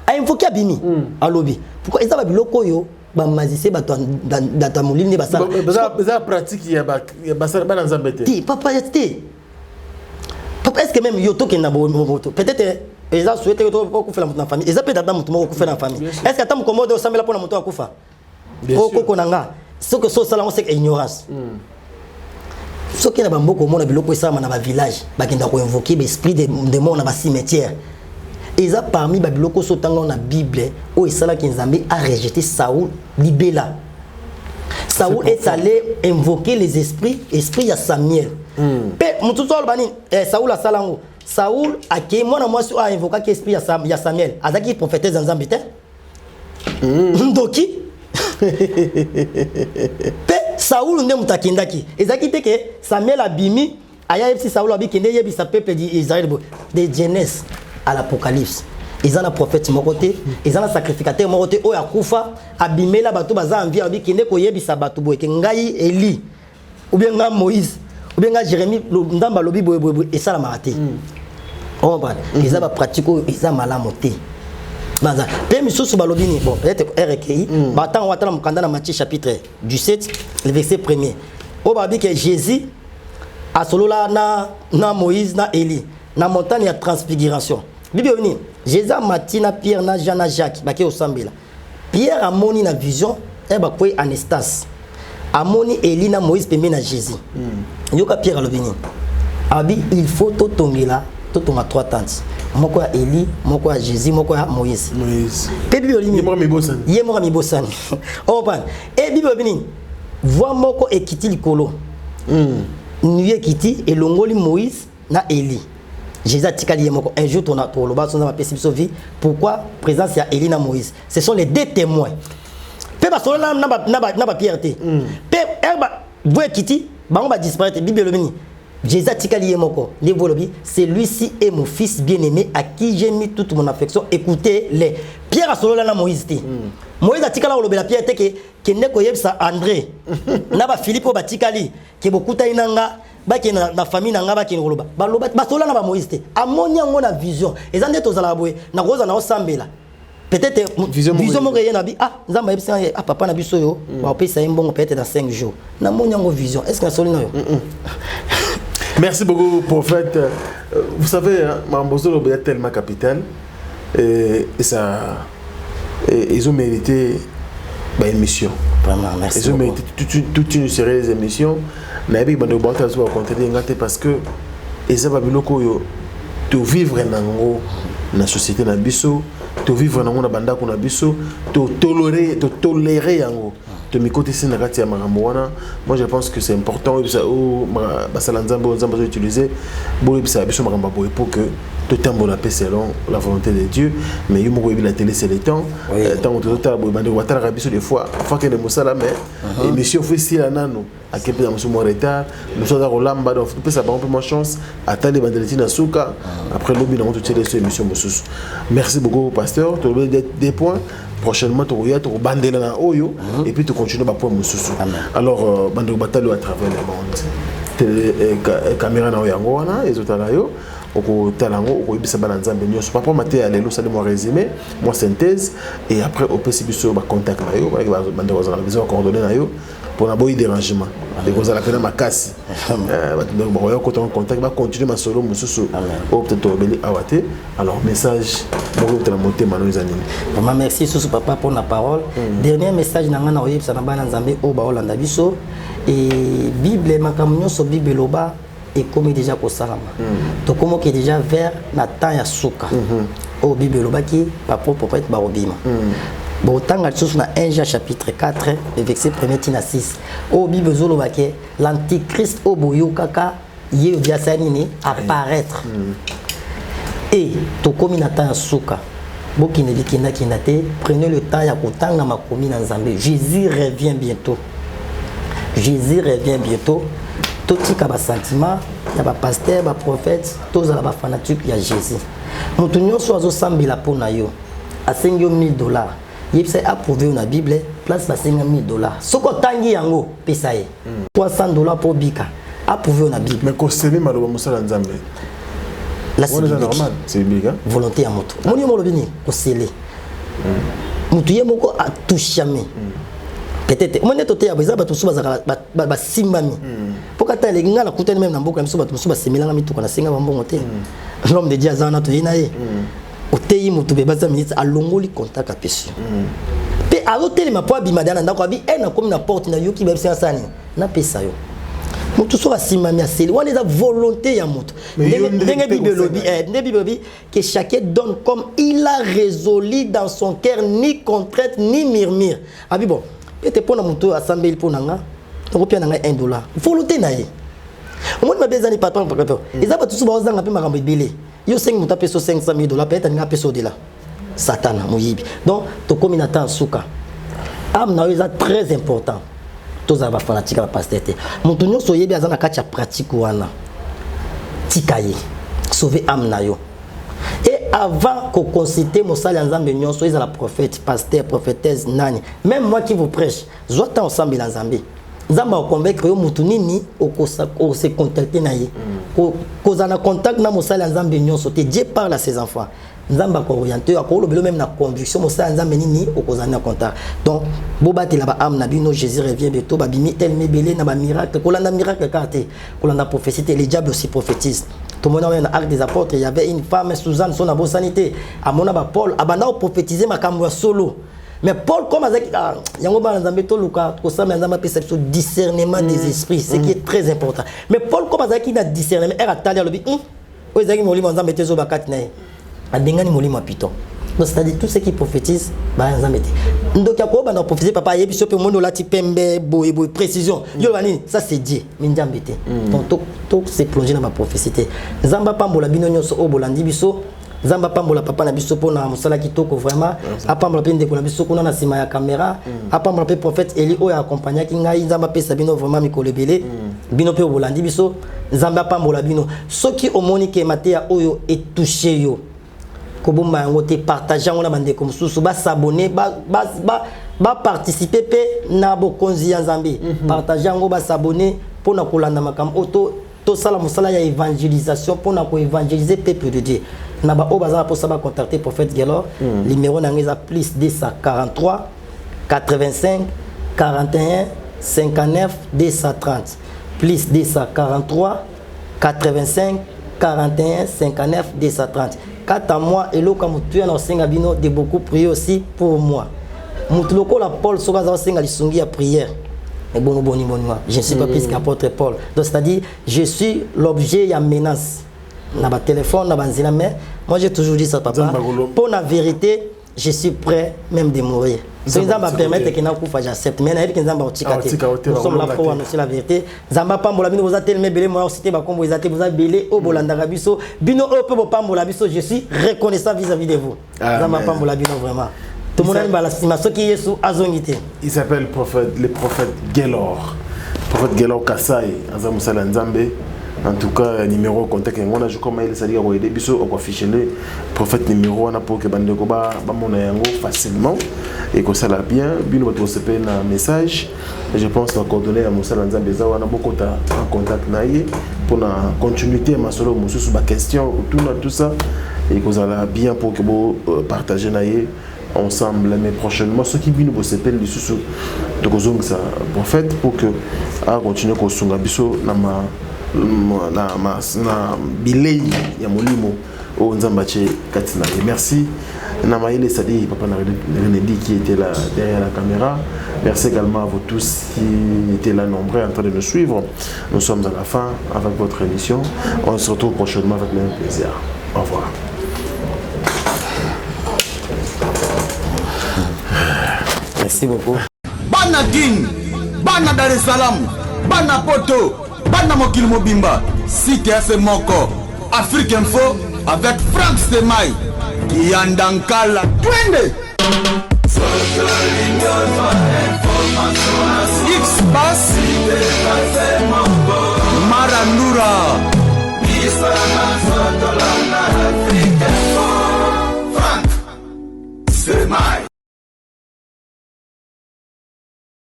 A invoquer abimi alobi. Pourquoi ezaba biloko yo ba magicien bato data molini ne basala. Baza pratique ya basala ba Nzambe te. Ti papa yete. Papa est-ce que même yo to kena bo peut-être eza souhaité que to ko fela na famille. Eza peut data mutu moko ko fela na famille. Est-ce que atam komodo osambela pona mutu akufa? O koko nanga. Ce que ça là c'est ignorance. Ce qui na bamboko mona biloko esama na ba village bakenda ko invoquer l'esprit des démons na ba cimetière. Et ça parmi ba biloko sotanga na Bible où Isala ki Nzambe a rejeté Saoul libela. Saoul est allé invoquer les esprits à Samuel. Pe mututo albani Saoul a salango. Saoul a ke mona mwasi a invoqué que esprit ya Samuel. Azaki prophète Nzambe te. Ndoki Pe Saoul nde mutakindaki. Ezaki te ke Samuel abimi aya epsi Saoul abikende yebi sa peuple d'Israël de Genèse à l'Apocalypse. Ils ont un prophète mokoté, ils ont un sacrificateur mokoté o yakufa abimela bato baza envie abikende ko yebi sa bato boye ke ngai Eli ou bien nga Moïse ou bien nga Jérémie ndamba lobi boye et ça la maraté. On va ils ont pratique ils ont malamoté. Baza pe misusu balobini bon peut-être RKI batang watala mukanda na Matthieu chapitre 17 le verset 1er. O babi que Jésus a solola na Moïse na Eli na montagne ya transfiguration. Bible vini Jésus Matina Pierre na Jean na Jacques baki osambela. Pierre amoni na vision e ba kwe Anastas. Amoni Eli na Moïse pembe na Jésus. Yoka Pierre alobini. Abi il faut totongela totonga trois tentes. Moko ya Eli, moko ya Jésus, moko ya Moïse. Pe Bible vini yemo mi bosani. Opan. E Bible vini voix moko ekiti likolo. Nuye kiti elongoli Moïse na Eli. Jésus a tikali yemoko un jour ton pour le bas son ma vie. Pourquoi présence ya Eli na Moïse? Ce sont les deux témoins. Pe ba solo na ba Pierre te. Pe erba voix kiti bango ba disparaître Bible vini. Jésus a tikali yemoko. Les volobi, celui-ci est mon fils bien-aimé à qui j'ai mis toute mon affection. Écoutez-les. Pierre a solo na Moïse te. Moïse a tikala olobela Pierre te ke neko yebsa André. Na ba Philippe ba tikali ke bokuta inanga baki na famille nanga baki ngoloba. Ba loba ba solo na ba Moïse te. Amoni yango na vision. Ezande tozala boye na koza na osambela. Peut-être vision mo na bi nzamba yebsa papa na biso yo ba opesa mbongo peut-être dans 5 jours. Na moni yango vision. Est-ce que na solo na yo? Merci beaucoup, prophète. Vous savez, Mambozo est tellement capital et ça, ils ont mérité une mission. Vraiment, merci. Ils ont mérité toute une série d'émissions. nayebi bando bata zo contenter ngate parce que eza ba biloko yo to vivre nango na société na biso, to vivre nango na bandako na biso, to tolérer yango. De mes côtés, c'est moi je pense que c'est important utiliser pour que tout temps bon appel selon la volonté de Dieu. Mais la télé c'est le temps. Tant que des fois que les moussala mais émission officielle à nano à quel point nous retard nous sommes dans l'amba donc ça prend un peu moins chance attendre les bandeletines à souka après l'objet dans toute cette émission. Merci beaucoup pasteur, tu as des points. Prochainement, tu vas bander na oyo et puis tu continues à point mususu. Alors, bando batalo à travers le monde. Caméra na yango wana ezotala yo oko talango oko ibisa bana nzambe nyonso papa maté alelo sali mo résumé mo synthèse et après au PC biso ba contact na yo ba bando za vision coordonnées na yo pour na boy dérangement de cause la pena makasi donc ba yo ko contact ba continuer ma solo mususu au peut-être obeli awate. Alors message pour te la monter mano les anime. Vraiment merci sous papa pour la parole. Dernier message na ngana oyebisa na bana nzambe o ba olanda biso et Bible makamnyo so Bible loba et comme déjà ko salama. Donc comme que déjà vers na temps ya suka. Au Bible loba ki papa prophète ba obima. Bon tanga tsusu na 1 Jean chapitre 4 verset 1 tina 6. Au Bible zoloba ke l'antichrist au boyo kaka ye dia sanini apparaître. Et to komi na temps ya suka. Bokine bikina kinate, prenez le temps ya kotanga makomi na nzambe. Jésus revient bientôt. Jésus revient bientôt. Tout tika ba sentiment, ya ba pasteur, ba prophète, tous la ba fanatique ya Jésus. Mutu nyonso azo sambela pona yo. A $5,000. Yebisa approuvé na Bible, place ba $5,000. Soko tangi yango pesa ye. $300 pour bika. Approuvé na Bible. Mais kosemi maloba musala nzambe. Là c'est normal, c'est biblique. Volonté à moto. Moni mo lobini kosele. Mutu ye moko a touchame. Peut-être mon étoté ya beza ba tusu ba simbami. Pokata le ngala kutani même na mboka miso ba tusu ba semilanga mituko na senga bambongo te. L'homme de Dieu azana to yina ye. Oteyi mutu be baza minute alongoli contact a pesu. Pe aloteli ma po abima dana ndako abi na komi na porte na yoki ba bisa sani na pesa yo. Mutu so asimami aseli wana eza volonté ya mutu. Ndenge Bible lobi que chacun donne comme il a résolu dans son cœur, ni contrainte ni murmure. Abi bon te pona mutu asambeli pona nga okopia na nga $1. Volonté na ye. Omoni mabezani patron papa. Eza ba tusu ba ozanga pe makambo ebele. Yo 5 muta peso $500,000 peut-être nga peso de là. Satan moyibi. Donc to komi na temps suka. Am na eza très important. Tous les fanatiques à pasteur. Mutu nyonso yebi azana kati ya pratique wana. Tikaye. Sauver âme na yo. Et avant qu'on consulte Moussala Nzambe nyonso, ils ont la prophète, pasteur, prophétesse, nani. Même moi qui vous prêche, je dois ensemble dans Nzambe. Nzambe va convaincre yo mutu nini au se contacter na ye. Ko za na contact na Moussala Nzambe nyonso, te Dieu parle à ses enfants. Nzamba ko orienté akolo belo même na conviction Moussala Nzambe nini au ko za na contact. Donc bobati la ba âme na bino Jésus revient bientôt ba bimi tel mebele na ba miracle, ko landa miracle karte, ko landa prophétie, les diables aussi prophétisent. Tout le monde a un arc des apôtres, il y avait une femme, Suzanne, son bonne sanité. À mon avis, Paul, a prophétisé ma caméra solo. Mais Paul, comme il y a un discernement des esprits, ce qui est très important. Mais Paul, comme il a discernement, il a dit, donc c'est-à-dire tout ce qui prophétise, bah Nzambe. Donc ya ko ba na prophétiser papa yebi so pe mono lati pembe boy précision. Yo bani ça c'est Dieu, Nzambe te. Donc tout c'est plongé dans ma prophétie. Nzamba pambola bino nyonso o bolandi biso. Nzamba pambola papa na biso pona musala kitoko vraiment. Apambola pe ndeko na biso kuna na sima ya caméra. Apambola pe prophète Eli o ya accompagner ki ngai Nzamba pe sabino vraiment mikolebele. Bino pe o bolandi biso. Nzamba pambola bino. Soki omoni ke mateya oyo est touché yo. Koboma yango te partager on a bande comme sous ba s'abonner ba participer pe na bokonzi ya Nzambe partager yango ba s'abonner pour na kolanda makam auto to sala musala ya évangélisation pour na ko évangéliser peuple de Dieu na ba o bazala pour ça ba contacter prophète Gelor numéro na ngeza plus 243 85 41 59 230 plus 243 85 41 59 230. Quant à moi, et l'autre, de beaucoup prier aussi pour moi. Moutuloko la Paul Sobaza Senga Lisungi a prière. Je ne suis pas plus qu'apôtre Paul. Donc, c'est-à-dire, je suis l'objet, il y a menace. Dans le téléphone, dans le mais moi j'ai toujours dit ça, papa. Pour la vérité, je suis prêt même de mourir. Si nous va permettre que nous j'accepte. Mais nous sommes là pour annoncer la vérité. Zamba Pambola, vous avez tellement belé, moi aussi, vous avez belé, au Bolandarabiso, Bino, au Pambolabiso, je suis reconnaissant vis-à-vis de vous. Zamba Pambola, Bino, vraiment. Tout le monde a l'estimation qui est sous Azonité. Il s'appelle le prophète Gelor. Prophète Gelor Kassai, Azam Salanzambe. En tout cas, numéro contact, on a joué comme il s'est dit, on a affiché le prophète numéro, on a pour que Bandeko ba facilement et que ça l'a bien. Bien, on va un message. Je pense que la coordonnée à Moussa Lanzambe, on a beaucoup de contact pour la continuité, ma solo, Moussa, sur ma question, tout ça. Et que ça l'a bien pour que vous partagez ensemble. Mais prochainement, ceux qui viennent vous s'appellent les sous de Kozong, ça prophète, pour que à continuer à Kozonga biso na bilei ya molimo o nzambache katina. Merci na maïle Sadi papa na René qui était là derrière la caméra. Merci également à vous tous qui étaient là nombreux en train de nous suivre. Nous sommes à la fin avec votre émission. On se retrouve prochainement avec le même plaisir. Au revoir. Merci beaucoup. Bana King, Bana Dar es Salaam, Bana Poto, Bana Mokil Mobimba, CTF Moko, Afrique Info avec Franck Semaï, Yandankala, Twende. X-Bass, Marandura.